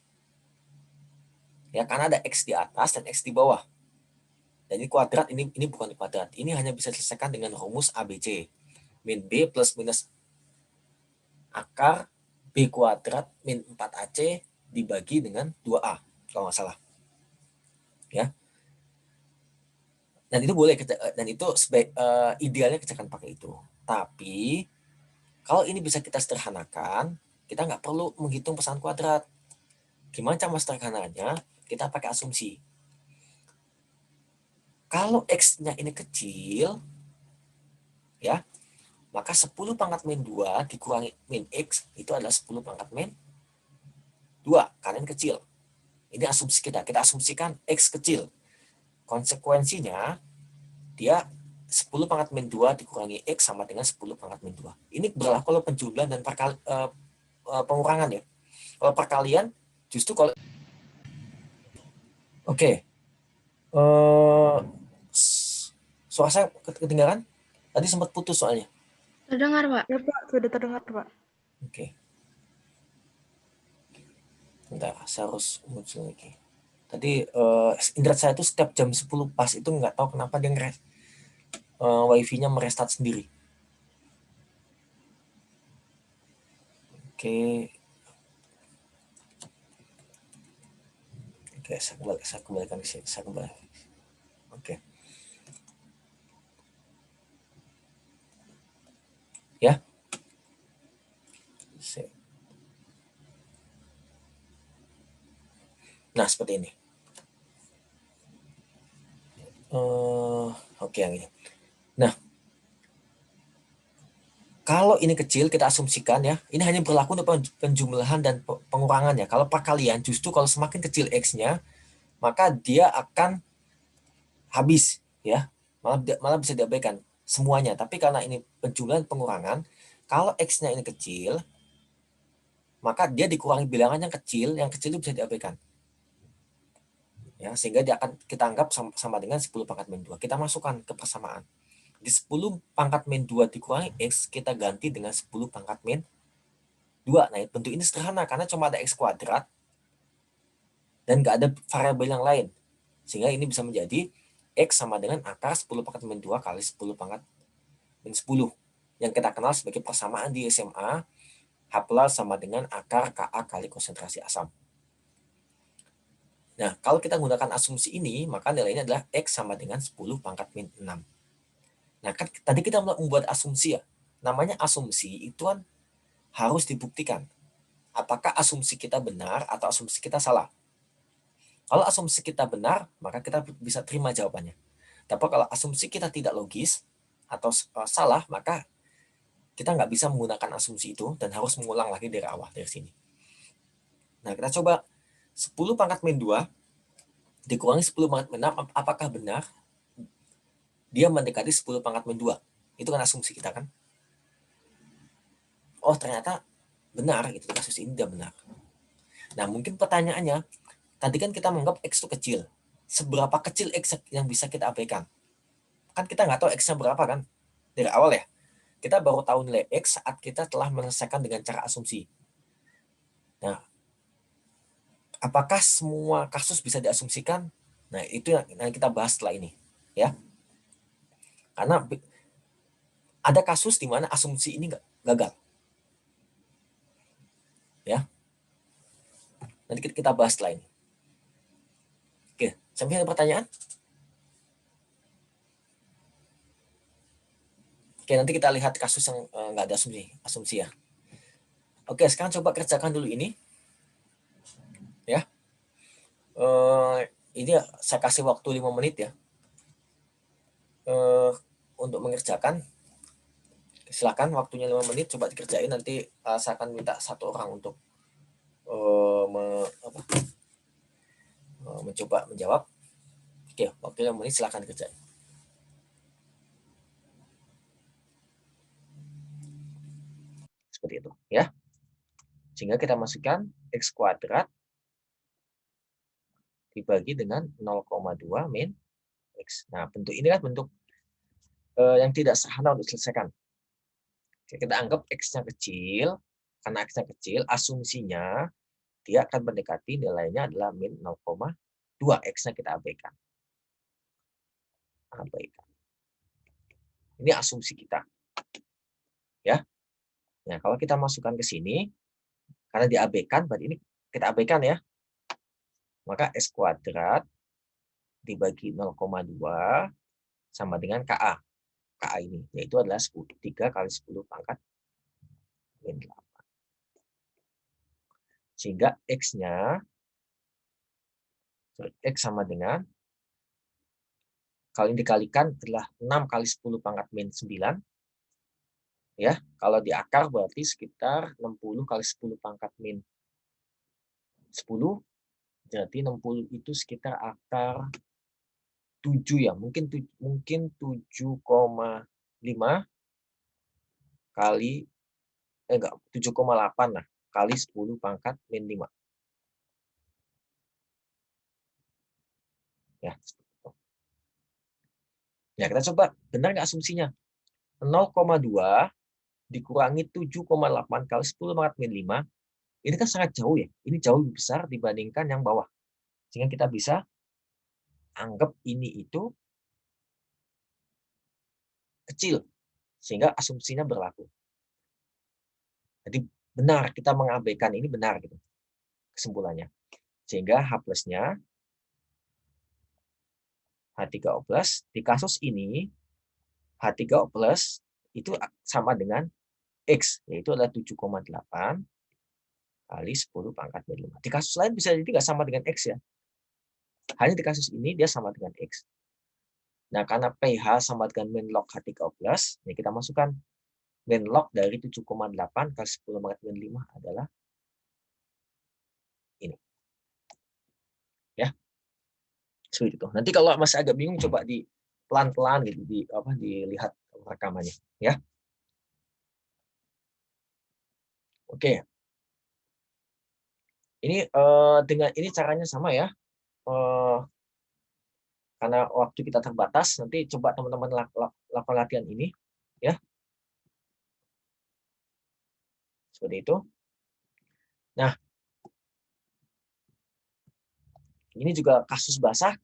Ya, karena ada X di atas dan X di bawah. Dan ini kuadrat, ini bukan kuadrat. Ini hanya bisa diselesaikan dengan rumus ABC. Min B plus minus akar B kuadrat min 4AC dibagi dengan 2A. Kalau nggak salah. Ya. Dan itu boleh, dan itu idealnya kita akan pakai itu. Tapi, kalau ini bisa kita sederhanakan, kita nggak perlu menghitung persamaan kuadrat. Gimana cara sederhananya? Kita pakai asumsi. Kalau X-nya ini kecil, ya, maka 10 pangkat min 2 dikurangi min X itu adalah 10 pangkat min 2, karena ini kecil. Ini asumsi kita. Kita asumsikan X kecil. Konsekuensinya, dia 10 pangkat min 2 dikurangi X sama dengan 10 pangkat min 2. Ini berlaku kalau penjumlahan dan pengurangan ya. Kalau perkalian, justru kalau... Oke. Suara saya ketinggalan? Tadi sempat putus soalnya. Terdengar, Pak. Ya Pak, sudah terdengar Pak. Oke. Bentar, saya harus muncul lagi. Tadi indra saya itu setiap jam 10 pas itu nggak tahu kenapa dia wifi-nya merestart sendiri. Oke. Oke, saya kembalikan ke sini. Saya kembali. Oke. Ya. Nah, seperti ini. Oke, yang ini. Nah, kalau ini kecil, kita asumsikan ya, ini hanya berlaku untuk penjumlahan dan pengurangan ya. Kalau perkalian, justru kalau semakin kecil X-nya, maka dia akan habis ya. Malah bisa diabaikan semuanya. Tapi karena ini penjumlahan pengurangan, kalau X-nya ini kecil, maka dia dikurangi bilangan yang kecil itu bisa diabaikan. Ya, sehingga dia akan kita anggap sama dengan 10 pangkat min 2. Kita masukkan ke persamaan. Di 10 pangkat min 2 dikurangi X, kita ganti dengan 10 pangkat min 2. Nah, bentuk ini sederhana karena cuma ada X kuadrat dan nggak ada variabel yang lain. Sehingga ini bisa menjadi X sama dengan akar 10 pangkat min 2 kali 10 pangkat min 10. Yang kita kenal sebagai persamaan di SMA, H plus sama dengan akar Ka kali konsentrasi asam. Nah, kalau kita menggunakan asumsi ini, maka nilainya adalah X sama dengan 10 pangkat min 6. Nah, kan tadi kita membuat asumsi ya. Namanya asumsi itu kan harus dibuktikan. Apakah asumsi kita benar atau asumsi kita salah. Kalau asumsi kita benar, maka kita bisa terima jawabannya. Tapi kalau asumsi kita tidak logis atau salah, maka kita nggak bisa menggunakan asumsi itu dan harus mengulang lagi dari awal, dari sini. Nah, kita coba 10 pangkat min 2 dikurangi 10 pangkat min 6, apakah benar dia mendekati 10 pangkat min 2? Itu kan asumsi kita kan. Oh, ternyata benar, itu kasus ini dia benar. Nah, mungkin pertanyaannya, tadi kan kita menganggap X itu kecil. Seberapa kecil X yang bisa kita abaikan? Kan kita nggak tahu X-nya berapa kan? Dari awal ya. Kita baru tahu nilai X saat kita telah menyelesaikan dengan cara asumsi. Nah, apakah semua kasus bisa diasumsikan? Nah, itu yang kita bahas setelah ini. Ya. Karena ada kasus di mana asumsi ini gagal. Ya. Nanti kita bahas setelah ini. Oke, sampai ada pertanyaan? Oke, nanti kita lihat kasus yang nggak ada asumsi ya. Oke, sekarang coba kerjakan dulu ini. Ya. Ini saya kasih waktu 5 menit ya. Untuk mengerjakan. Silakan waktunya 5 menit, coba dikerjain. Nanti saya akan minta satu orang untuk mencoba menjawab. Oke, waktu 5 menit silakan dikerjain. Seperti itu ya. Sehingga kita masukkan X kuadrat dibagi dengan 0,2 min X. Nah, bentuk ini kan bentuk yang tidak sederhana untuk diselesaikan. Kita anggap X-nya kecil, karena X-nya kecil, asumsinya dia akan mendekati nilainya adalah min 0,2. X-nya kita abaikan. Ini asumsi kita. Ya. Nah, kalau kita masukkan ke sini, karena diabaikan, berarti ini kita abaikan ya. Maka X kuadrat dibagi 0,2 sama dengan Ka. Ka ini, yaitu adalah 3 kali 10 pangkat min 8. Sehingga X-nya, X sama dengan, kalau ini dikalikan adalah 6 kali 10 pangkat min 9. Ya, kalau di akar berarti sekitar 60 kali 10 pangkat min 10. Jadi 60 itu sekitar akar 7 ya, mungkin 7,5 kali 7,8 lah kali 10 pangkat min 5. Ya. Ya, kita coba benar nggak asumsinya? 0,2 dikurangi 7,8 kali 10 pangkat min 5, ini kan sangat jauh ya. Ini jauh lebih besar dibandingkan yang bawah. Sehingga kita bisa anggap ini itu kecil. Sehingga asumsinya berlaku. Jadi benar, kita mengabaikan ini benar gitu kesimpulannya. Sehingga H plusnya H3O plus di kasus ini H3O plus itu sama dengan X, yaitu adalah 7,8 kali 10 pangkat min 5. Di kasus lain bisa jadi nggak sama dengan X ya. Hanya di kasus ini dia sama dengan X. Nah, karena pH sama dengan min log H3O plus, ya kita masukkan min log dari 7,8 kali 10 pangkat min 5 adalah ini. Ya, seperti itu. Nanti kalau masih agak bingung, coba di pelan-pelan gitu, dilihat rekamannya. Ya, oke. Ini dengan ini caranya sama ya. Karena waktu kita terbatas, nanti coba teman-teman lakukan latihan ini, ya. Seperti itu. Nah, ini juga kasus basah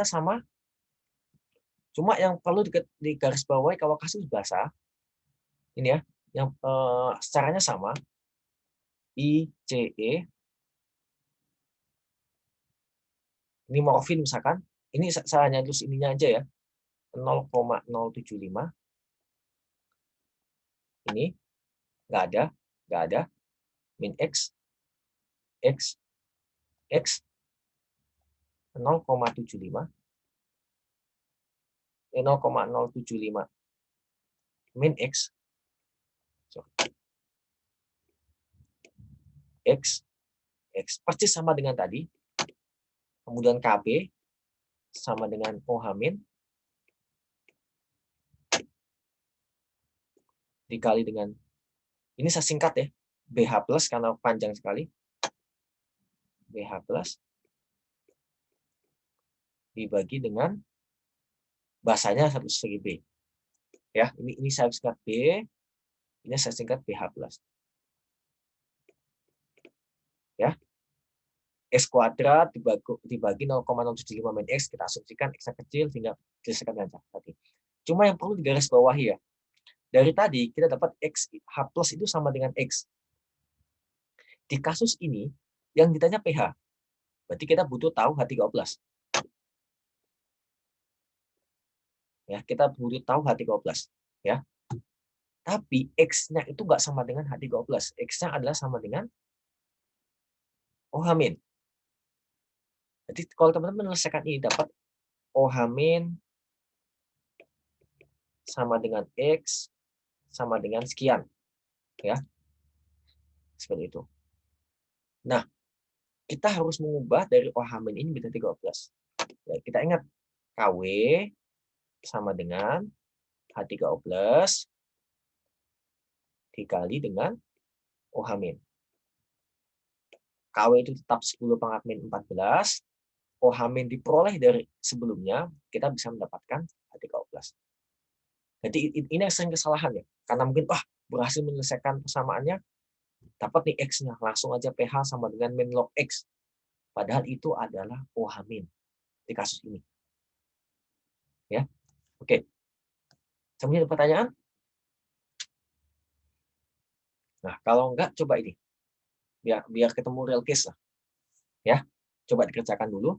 sama. Cuma yang perlu digarisbawahi kalau kasus basah, ini ya, yang caranya sama, ICE, ini morfin misalkan, ini saya hanya tulis ininya aja ya, 0,075, ini nggak ada, min X, X, X, 0,75, 0,075 min X, X, X, persis sama dengan tadi, kemudian KB sama dengan OH min, dikali dengan, ini saya singkat ya, BH plus karena panjang sekali, BH plus dibagi dengan bahasanya satu segi B. Ya, ini saya singkat B, ini saya singkat BH plus. Ya. X kuadrat dibagi 0,075 min X, kita asumsikan X kecil sehingga diselesaikan dengan tadi. Cuma yang perlu digarisbawahi ya, dari tadi kita dapat X H plus itu sama dengan X. Di kasus ini yang ditanya pH, berarti kita butuh tahu H3O plus. Ya, kita butuh tahu H3O plus. Ya. Tapi X-nya itu nggak sama dengan H3O plus. X-nya adalah sama dengan OH min. Jadi kalau teman-teman menyelesaikan ini dapat OH min sama dengan X sama dengan sekian. Ya. Seperti itu. Nah, kita harus mengubah dari OH min ini menjadi 3O+. Ya, kita ingat KW sama dengan H3O+ dikali dengan OH min. KW itu tetap 10 pangkat min 14. OH min diperoleh dari sebelumnya, kita bisa mendapatkan H3O+. Jadi ini yang sering kesalahan ya. Karena mungkin berhasil menyelesaikan persamaannya, dapat nih X-nya, langsung aja pH sama dengan min log X. Padahal itu adalah OH min di kasus ini. Ya. Oke. Semuanya ada pertanyaan? Nah, kalau enggak coba ini. Biar ketemu real case lah. Ya. Coba dikerjakan dulu.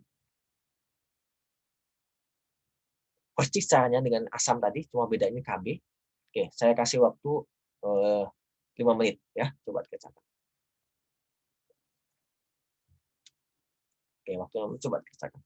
Persis caranya dengan asam tadi, cuma bedanya KB. Oke, saya kasih waktu 5 menit ya. Coba dikerjakan. Oke, waktu 5 menit coba dikerjakan.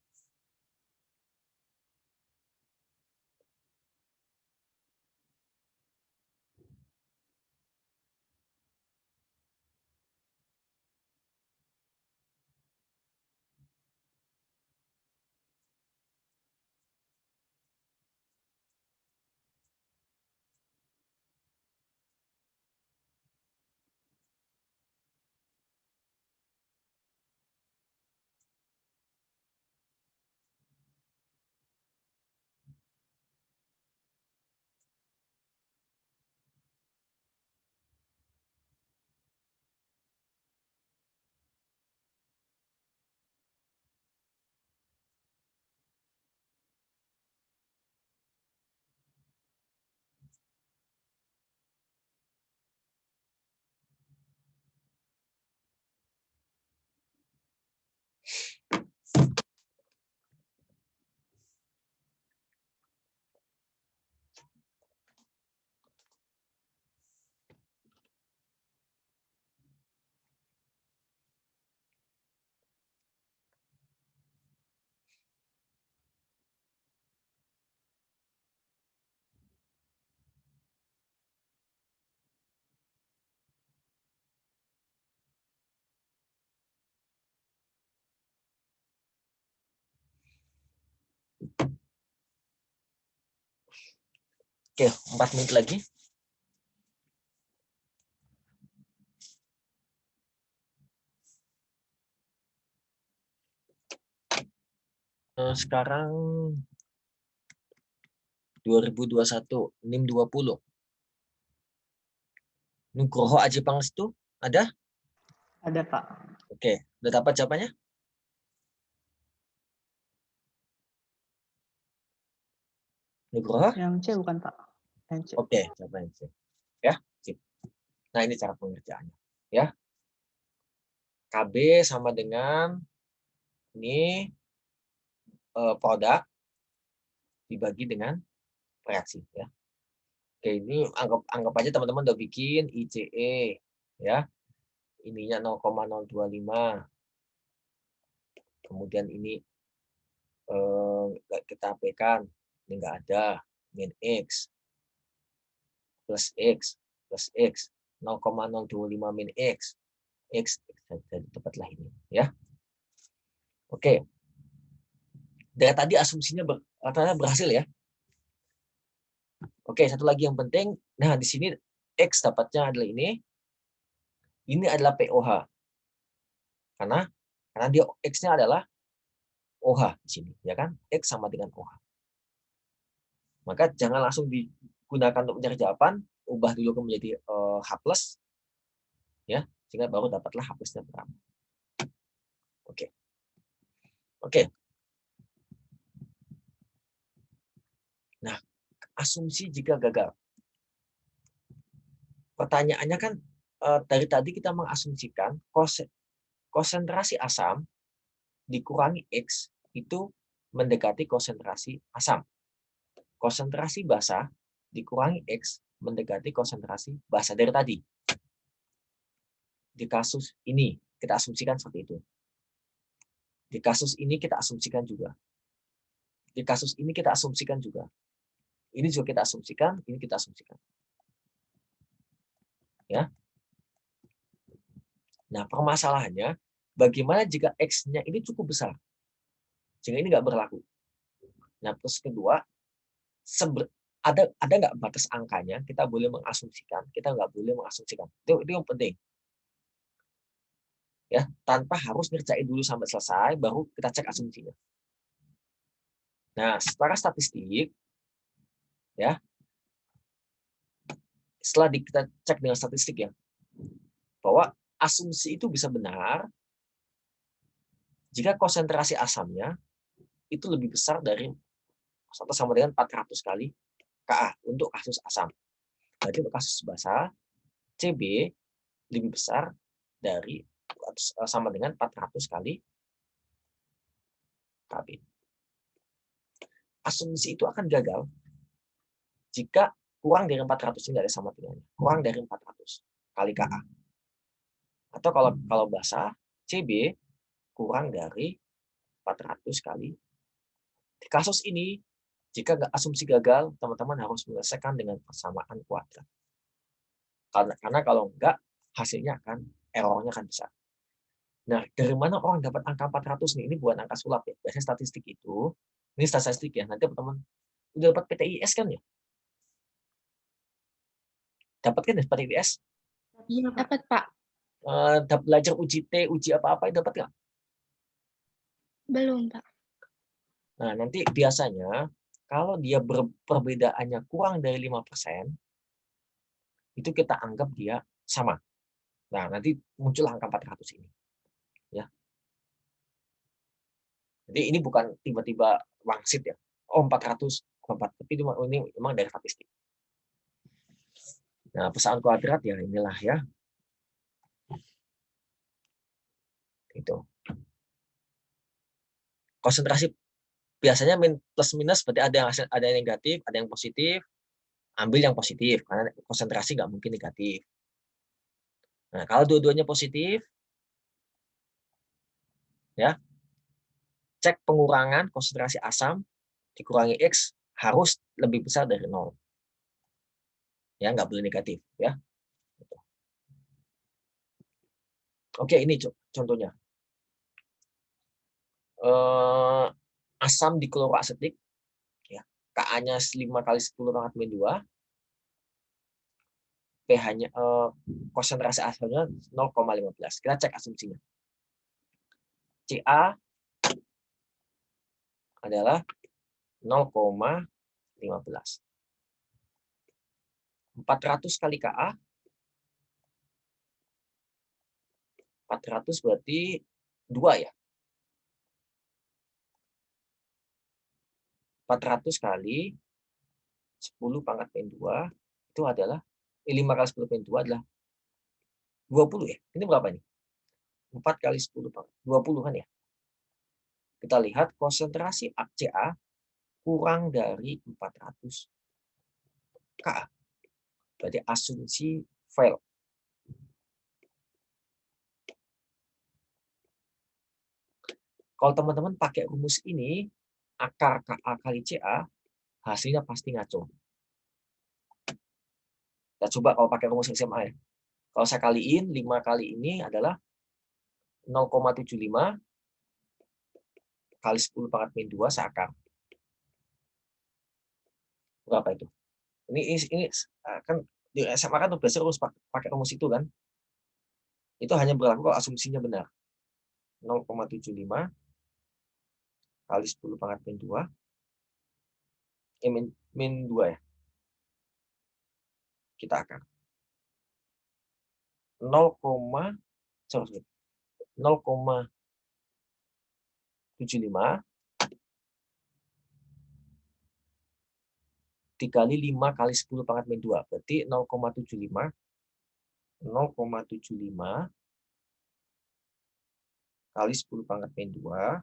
Oke, 4 menit lagi. Sekarang 2021, NIM 20. Nugroho Aji Pangestu, ada? Ada, Pak. Oke, udah dapat jawabannya? Nugroho? Yang C bukan, Pak. Yang C. Oke, jawabannya C. Ya, sip. Nah, ini cara pengerjaannya. Ya. KB sama dengan ini produk dibagi dengan reaksi. Ya. Oke, ini anggap aja teman-teman udah bikin ICE. Ya. Ininya 0,025. Kemudian ini kita aplikan. Ini nggak ada. Min X. Plus X. Plus X. 0,025 min X. X jadi tepatlah ini. Ya. Oke. Dari tadi asumsinya berhasil ya. Oke, satu lagi yang penting. Nah, di sini X dapatnya adalah ini. Ini adalah POH. Karena dia X-nya adalah OH di sini, ya kan? X sama dengan OH. Maka jangan langsung digunakan untuk mencari jawaban, ubah dulu menjadi H+, ya, sehingga baru dapatlah H+-nya berapa. Oke. Oke. Nah, asumsi jika gagal. Pertanyaannya kan dari tadi kita mengasumsikan konsentrasi asam dikurangi X itu mendekati konsentrasi asam. Konsentrasi basa dikurangi X mendekati konsentrasi basa dari tadi. Di kasus ini kita asumsikan seperti itu. Di kasus ini kita asumsikan juga. Di kasus ini kita asumsikan juga. Ini juga kita asumsikan, ini kita asumsikan. Ya. Nah, permasalahannya bagaimana jika X-nya ini cukup besar? Sehingga ini nggak berlaku. Nah, terus kedua, ada nggak batas angkanya? Kita boleh mengasumsikan, kita nggak boleh mengasumsikan. Itu yang penting. Ya, tanpa harus ngerjain dulu sampai selesai, baru kita cek asumsinya. Nah, secara statistik, ya, setelah kita cek dengan statistik ya, bahwa asumsi itu bisa benar jika konsentrasi asamnya itu lebih besar dari atau sama dengan 400 kali Ka untuk kasus asam. Berarti untuk kasus basa, Cb lebih besar dari sama dengan 400 kali Kb. Asumsi itu akan gagal jika kurang dari 400 ini ada sama dengannya. Kurang dari 400 kali Ka. Atau kalau basa, Cb kurang dari 400 kali. Di kasus ini, jika asumsi gagal, teman-teman harus menyelesaikan dengan persamaan kuadrat. Karena kalau enggak, hasilnya errornya akan besar. Nah, dari mana orang dapat angka 400 nih? Ini bukan angka sulap ya. Biasanya statistik itu, ini statistik ya, nanti teman-teman udah dapat PTIS kan ya? Dapat kan ya PTIS? Iya, Pak. Dapat, Pak. Belajar uji T, uji apa-apa, dapat nggak? Belum, Pak. Nah, nanti biasanya kalau dia perbedaannya kurang dari 5%, itu kita anggap dia sama. Nah, nanti muncul angka 400 ini. Ya. Jadi ini bukan tiba-tiba wangsit ya. Oh, 400, tapi ini memang dari statistik. Nah, persamaan kuadrat ya inilah ya. Itu. Konsentrasi biasanya plus minus berarti ada yang negatif, ada yang positif. Ambil yang positif karena konsentrasi nggak mungkin negatif. Nah, kalau dua-duanya positif, ya, cek pengurangan konsentrasi asam dikurangi X harus lebih besar dari 0. Ya, nggak boleh negatif. Ya. Oke, ini contohnya. Asam dikloroasetik, ya, Ka-nya 5 kali 10 pangkat min 2, pH-nya konsentrasi asalnya 0,15. Kita cek asumsinya. Ca adalah 0,15. 400 kali Ka, 400 berarti 2 ya. 400 kali 10 pangkat min 2 itu adalah 5 kali 10 min 2 adalah 20 ya. Ini berapa nih? 4 kali 10 pangkat 20 kan ya. Kita lihat konsentrasi Ca kurang dari 400 Ka. Berarti asumsi fail. Kalau teman-teman pakai rumus ini, akar Ka kali Ca, hasilnya pasti ngaco. Kita coba kalau pakai rumus SMA ya. Kalau saya kaliin, 5 kali ini adalah 0,75 kali 10 pangkat min 2 seakar. Berapa itu? Ini kan di SMA kan biasanya harus pakai rumus itu kan. Itu hanya berlaku kalau asumsinya benar. 0,75 kali 10 pangkat min 2. Min 2 ya. Kita akar. 0,75 dikali 5 kali 10 pangkat min 2. Berarti 0,75 kali 10 pangkat min 2.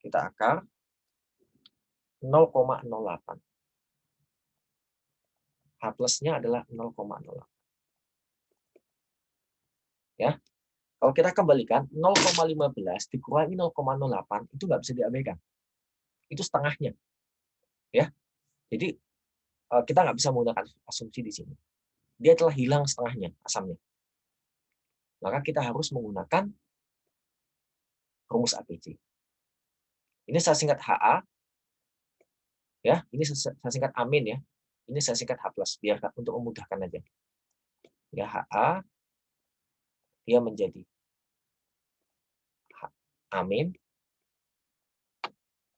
Kita akar 0,08. H plusnya adalah 0,08. Ya. Kalau kita kembalikan 0,15 dikurangi 0,08 itu nggak bisa diabaikan. Itu setengahnya. Ya. Jadi kita nggak bisa menggunakan asumsi di sini. Dia telah hilang setengahnya asamnya. Maka kita harus menggunakan rumus APC. Ini saya singkat HA. Ya, ini saya singkat amin ya. Ini saya singkat H plus biar untuk memudahkan aja. Ya, HA dia menjadi amin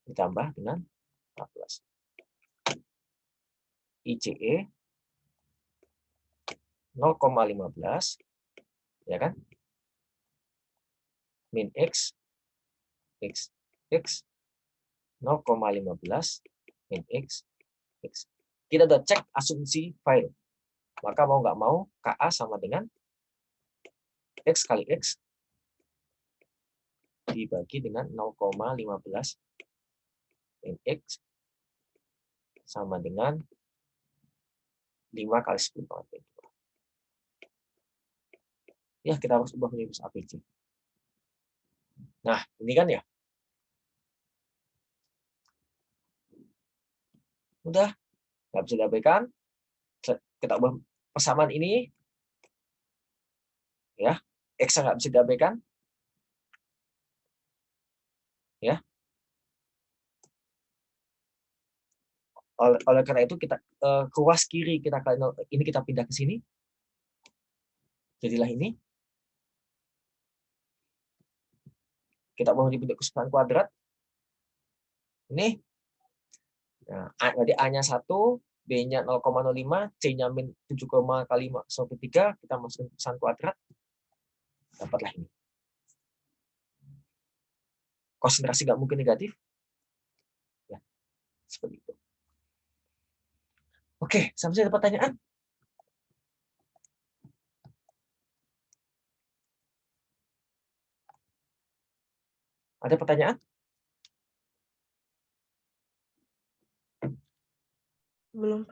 ditambah dengan H plus. ICE 0,15 ya kan? Min X 0,15 min X. Kita udah cek asumsi file. Maka mau nggak mau Ka sama dengan X kali X dibagi dengan 0,15 min X sama dengan 5 kali 10 pangkat min 2. Ya, kita harus ubah rumus APC. Nah, ini kan ya. Udah, nggak bisa diabaikan. Kita ubah persamaan ini. Ya, X nggak bisa diabaikan. Ya. Oleh karena itu kita ruas kiri kita ini kita pindah ke sini. Jadilah ini. Kita mau dibentuk keseimbangan kuadrat. Ini. Nah, jadi A-nya 1, B-nya 0,05, C-nya min 7, kali 5/3, kita masukin keseimbangan kuadrat. Dapatlah ini. Konsentrasi nggak mungkin negatif. Ya, seperti itu. Oke, sampai ada pertanyaan? Ada pertanyaan? Belum.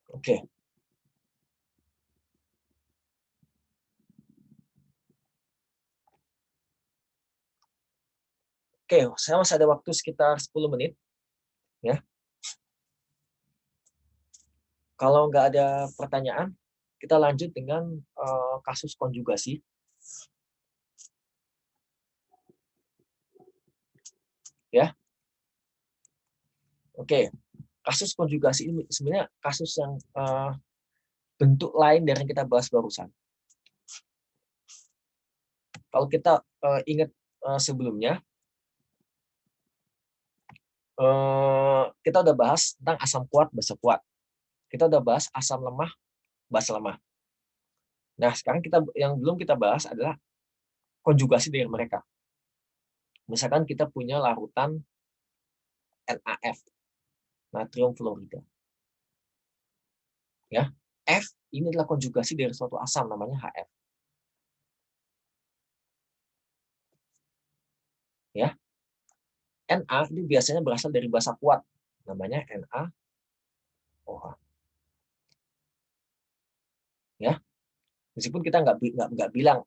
Oke. Oke, saya masih ada waktu sekitar 10 menit. Ya. Kalau nggak ada pertanyaan, kita lanjut dengan kasus konjugasi. Ya. Oke. Kasus konjugasi ini sebenarnya kasus yang bentuk lain dari yang kita bahas barusan. Kalau kita ingat sebelumnya, kita udah bahas tentang asam kuat, basa kuat. Kita udah bahas asam lemah, basa lemah. Nah, sekarang yang belum kita bahas adalah konjugasi dari mereka. Misalkan kita punya larutan NaF, natrium fluorida. Ya, F ini adalah konjugasi dari suatu asam namanya HF. Ya, Na itu biasanya berasal dari basa kuat, namanya NaOH. Ya, meskipun kita nggak bilang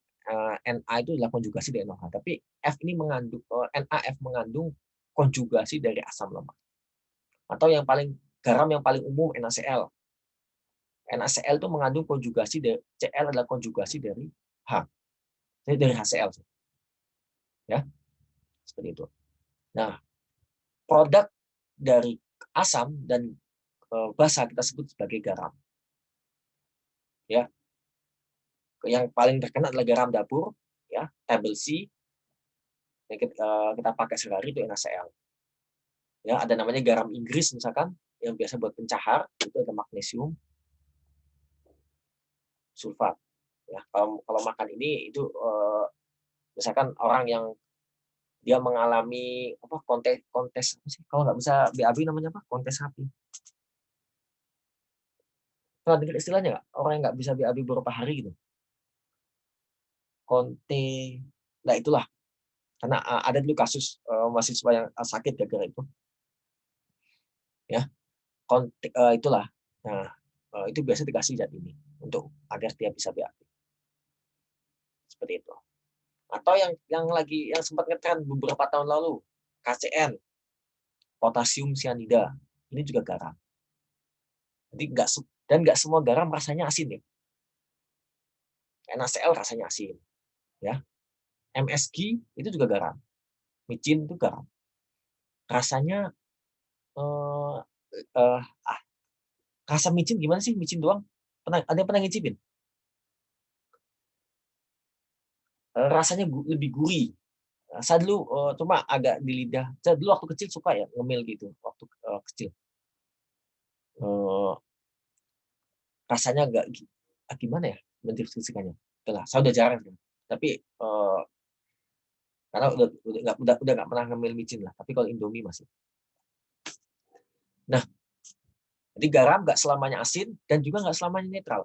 Na itu adalah konjugasi dari NaOH, tapi F ini NaF mengandung konjugasi dari asam lemah. Atau garam yang paling umum NaCl. NaCl itu mengandung konjugasi dari Cl adalah konjugasi dari H. Jadi dari HCl. Ya. Seperti itu. Nah, produk dari asam dan basa kita sebut sebagai garam. Ya. Yang paling terkenal adalah garam dapur, ya, table C. Yang kita pakai sehari itu NaCl. Ya, ada namanya garam Inggris misalkan yang biasa buat pencahar, itu ada magnesium sulfat. Ya, kalau makan ini itu misalkan orang yang dia mengalami kontes apa sih? Kalau nggak bisa BAB namanya apa? Kontes sapi. Pernah dengar istilahnya nggak? Orang yang nggak bisa BAB beberapa hari gitu. Konte, nah itulah. Karena ada dulu kasus mahasiswa yang sakit gara-gara itu. Ya, itulah. Nah, itu biasa dikasih zat ini untuk agar dia bisa BAB. Seperti itu. Atau yang sempat ngetren beberapa tahun lalu, KCN, potasium sianida, ini juga garam. Jadi nggak semua garam rasanya asin ya. NaCl rasanya asin, ya. MSG itu juga garam, micin itu garam. Rasanya rasa micin gimana sih? Micin doang? Ada yang pernah ngicipin? Rasanya lebih gurih. Saya dulu cuma agak di lidah. Saya dulu waktu kecil suka ya ngemil gitu waktu kecil. Rasanya agak gimana ya mendeskripsikannya. Itulah, saya udah jarang sih. Tapi karena udah nggak pernah ngemil micin lah. Tapi kalau Indomie masih. Nah, jadi garam nggak selamanya asin dan juga nggak selamanya netral.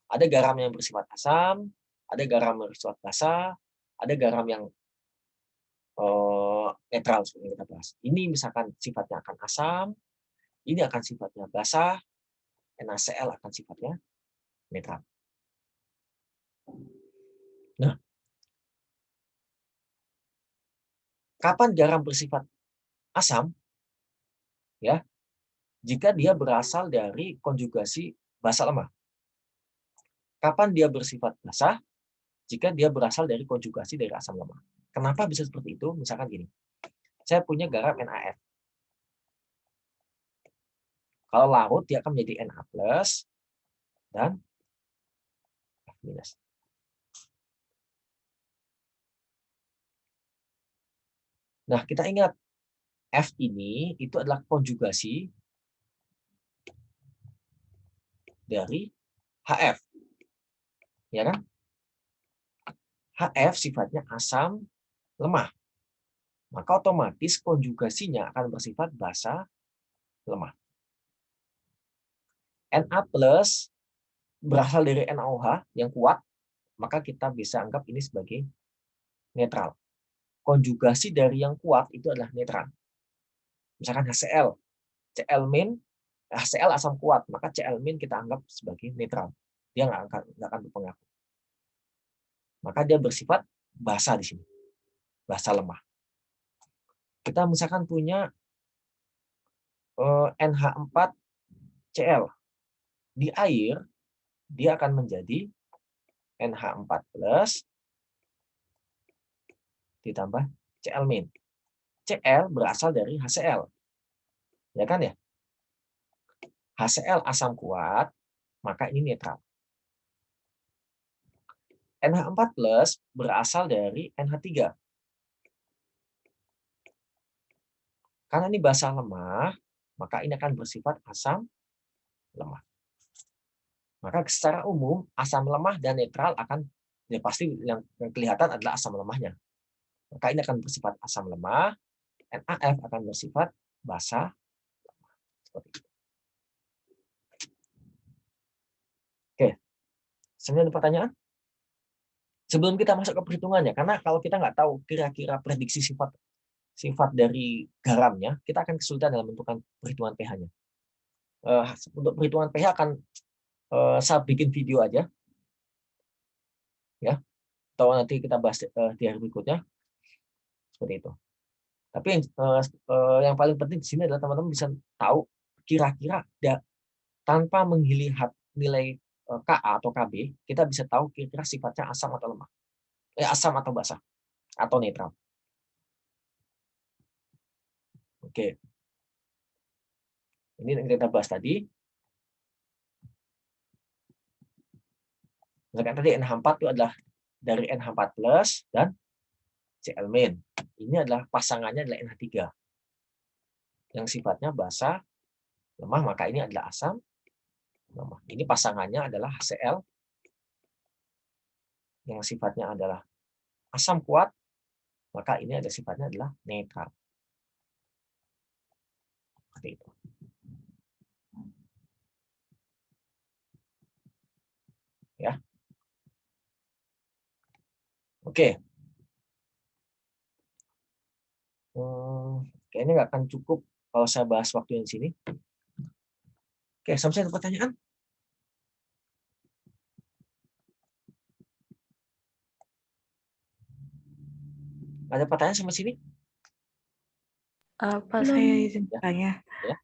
Ada garam yang bersifat asam, ada garam yang bersifat basa, ada garam yang netral seperti yang kita bahas. Ini misalkan sifatnya akan asam, ini akan sifatnya basa, NaCl akan sifatnya netral. Nah, kapan garam bersifat asam? Ya, jika dia berasal dari konjugasi basa lemah. Kapan dia bersifat basa? Jika dia berasal dari konjugasi dari asam lemah. Kenapa bisa seperti itu? Misalkan gini, saya punya garam NaF. Kalau larut, dia akan menjadi Na+, dan F-. Nah, kita ingat, F ini itu adalah konjugasi dari HF. Ya kan? HF sifatnya asam lemah. Maka otomatis konjugasinya akan bersifat basa lemah. Na+ berasal dari NaOH yang kuat, maka kita bisa anggap ini sebagai netral. Konjugasi dari yang kuat itu adalah netral. Misalkan HCl, HCl asam kuat, maka Cl- kita anggap sebagai netral. Dia nggak akan berpengaruh. Maka dia bersifat basa di sini, basa lemah. Kita misalkan punya NH4Cl di air, dia akan menjadi NH4+ ditambah Cl-. Cl berasal dari HCl. Ya kan ya? HCl asam kuat, maka ini netral. NH4+ berasal dari NH3. Karena ini basa lemah, maka ini akan bersifat asam lemah. Maka secara umum asam lemah dan netral akan pasti yang kelihatan adalah asam lemahnya. Maka ini akan bersifat asam lemah, NaF akan bersifat basa lemah. Seperti itu. Oke, sebenarnya ada pertanyaan? Sebelum kita masuk ke perhitungannya, karena kalau kita nggak tahu kira-kira prediksi sifat dari garamnya, kita akan kesulitan dalam menentukan perhitungan pH-nya. Untuk perhitungan pH akan saya bikin video aja, ya, atau nanti kita bahas di hari berikutnya, seperti itu. Tapi yang paling penting di sini adalah teman-teman bisa tahu kira-kira tanpa melihat nilai Ka atau Kb, kita bisa tahu kira-kira sifatnya asam atau lemah, asam atau basa, atau netral. Oke, ini yang kita bahas tadi. Misalkan tadi NH4 itu adalah dari NH4+ dan Cl-. Ini adalah pasangannya adalah NH3. Yang sifatnya basa, lemah, maka ini adalah asam lemah. Ini pasangannya adalah HCl. Yang sifatnya adalah asam kuat, maka ini ada sifatnya adalah netral. Seperti itu. Ya. Oke. Kayaknya nggak akan cukup kalau saya bahas waktu yang sini. Oke, sampai ada pertanyaan? Ada pertanyaan sampai sini? Pak, Belum. saya izin Ya. tanya. Ya.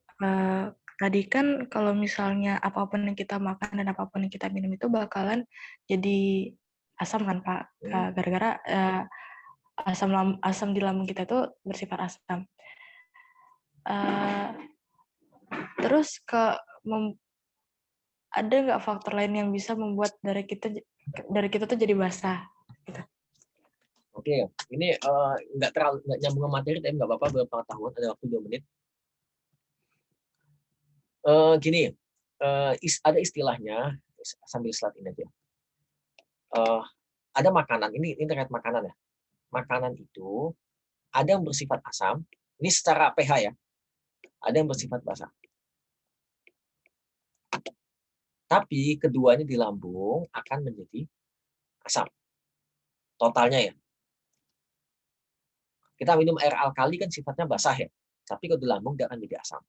Tadi kan kalau misalnya apapun yang kita makan dan apapun yang kita minum itu bakalan jadi asam kan, Pak? Gara-gara asam di lambung kita tuh bersifat asam. Terus ada nggak faktor lain yang bisa membuat dari kita tuh jadi basah? Gitu. Oke, ini nggak nyambung sama materi, tapi nggak apa-apa, beberapa tahun ada waktu 2 menit. Gini, ada istilahnya, sambil slide ini aja. Ada makanan, ini terkait makanan ya. Makanan itu ada yang bersifat asam, ini secara pH ya, ada yang bersifat basa. Tapi keduanya di lambung akan menjadi asam. Totalnya ya. Kita minum air alkali kan sifatnya basah ya, tapi kalau di lambung dia akan menjadi asam.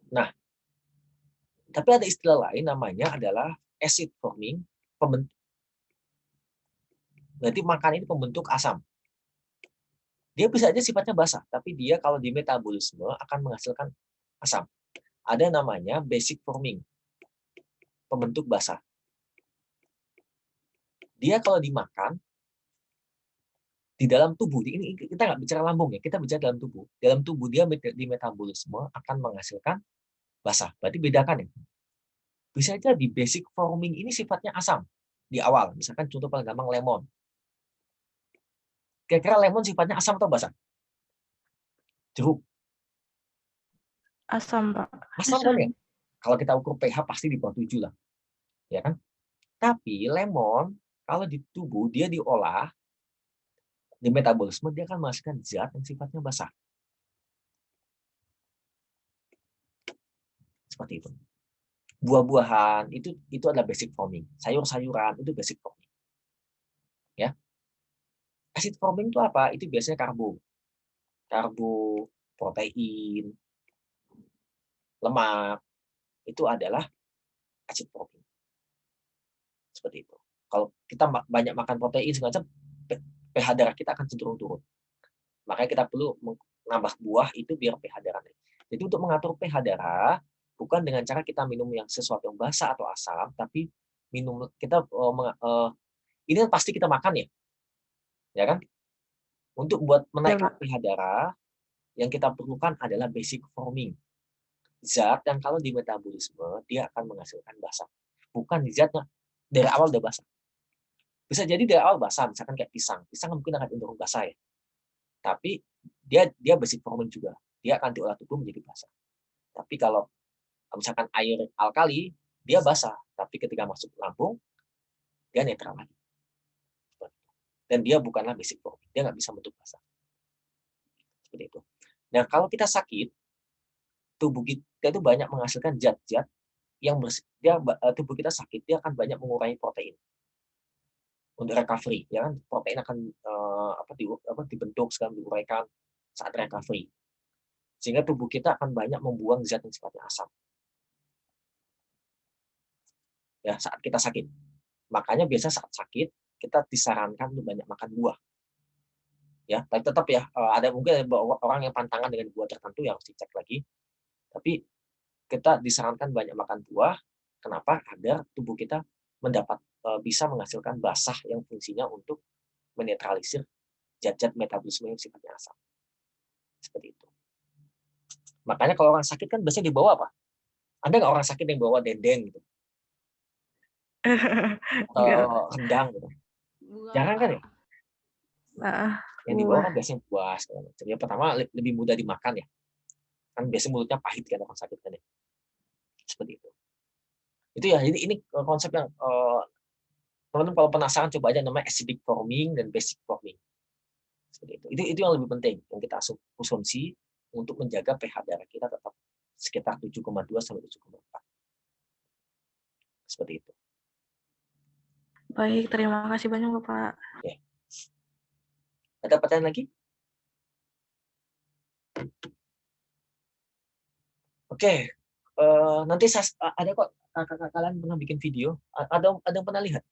Nah, tapi ada istilah lain namanya adalah acid forming, berarti makanan ini pembentuk asam. Dia bisa aja sifatnya basah, tapi dia kalau di metabolisme akan menghasilkan asam. Ada namanya basic forming, pembentuk basah. Dia kalau dimakan, di dalam tubuh, ini kita nggak bicara lambung ya, kita bicara dalam tubuh. Dalam tubuh dia di metabolisme akan menghasilkan basah. Berarti bedakan ya. Bisa jadi basic forming ini sifatnya asam di awal. Misalkan contoh paling gampang lemon. Kira-kira lemon sifatnya asam atau basah? Jeruk. Asam, Pak. Asam kan ya? Kalau kita ukur pH pasti di bawah 7 lah. Ya kan? Tapi lemon kalau di tubuh dia diolah di metabolisme dia akan menghasilkan zat yang sifatnya basah. Seperti itu. Buah-buahan itu adalah basic forming. Sayur-sayuran itu basic forming. Ya. Acid forming itu apa? Itu biasanya karbo, protein, lemak. Itu adalah acid forming. Seperti itu. Kalau kita banyak makan protein segala macam, pH darah kita akan cenderung turun. Makanya kita perlu menambah buah itu biar pH darah naik. Jadi untuk mengatur pH darah bukan dengan cara kita minum yang sesuatu yang basah atau asam, tapi minum kita ini kan pasti kita makan ya, ya kan? Untuk buat menaikkan Pak. pH darah, yang kita perlukan adalah basic forming. Zat yang kalau di metabolisme, dia akan menghasilkan basa. Bukan zatnya dari awal udah basa. Bisa jadi dari awal basah, misalkan kayak pisang. Pisang mungkin akan cenderung basah ya. Tapi dia basic forming juga. Dia akan diolah tubuh menjadi basah. Tapi kalau misalkan air alkali, dia basah. Tapi ketika masuk lambung, dia netral lagi. Dan dia bukanlah basic forming. Dia nggak bisa bentuk basah. Seperti itu. Nah, kalau kita sakit, tubuh kita itu banyak menghasilkan zat-zat yang tubuh kita sakit, dia akan banyak mengurangi protein untuk recovery, ya kan? Protein akan dibentuk sekarang diuraikan saat recovery, sehingga tubuh kita akan banyak membuang zat yang sifatnya asam. Ya, saat kita sakit. Makanya biasa saat sakit kita disarankan untuk banyak makan buah. Ya, tapi tetap ya ada mungkin orang yang pantangan dengan buah tertentu yang harus dicek lagi. Tapi kita disarankan banyak makan buah. Kenapa? Agar tubuh kita bisa menghasilkan basah yang fungsinya untuk menetralisir zat-zat metabolisme yang sifatnya asam. Seperti itu. Makanya kalau orang sakit kan biasanya dibawa apa? Ada nggak orang sakit yang bawa dendeng gitu? Atau rendang gitu? Jangan kan ya? Yang dibawa kan biasanya buah. Jadi pertama lebih mudah dimakan ya. Kan biasanya mulutnya pahit kan orang sakit kan ya. Seperti itu. Itu ya, jadi ini konsep yang teman-teman kalau penasaran coba aja namanya acidic forming dan basic forming. Seperti itu. Itu yang lebih penting yang kita konsumsi untuk menjaga pH darah kita tetap sekitar 7,2 sampai 7,4. Seperti itu. Baik, terima kasih banyak Bapak. Oke. Ada pertanyaan lagi? Oke. Nanti ada kok kakak kalian pernah bikin video. Ada yang pernah lihat?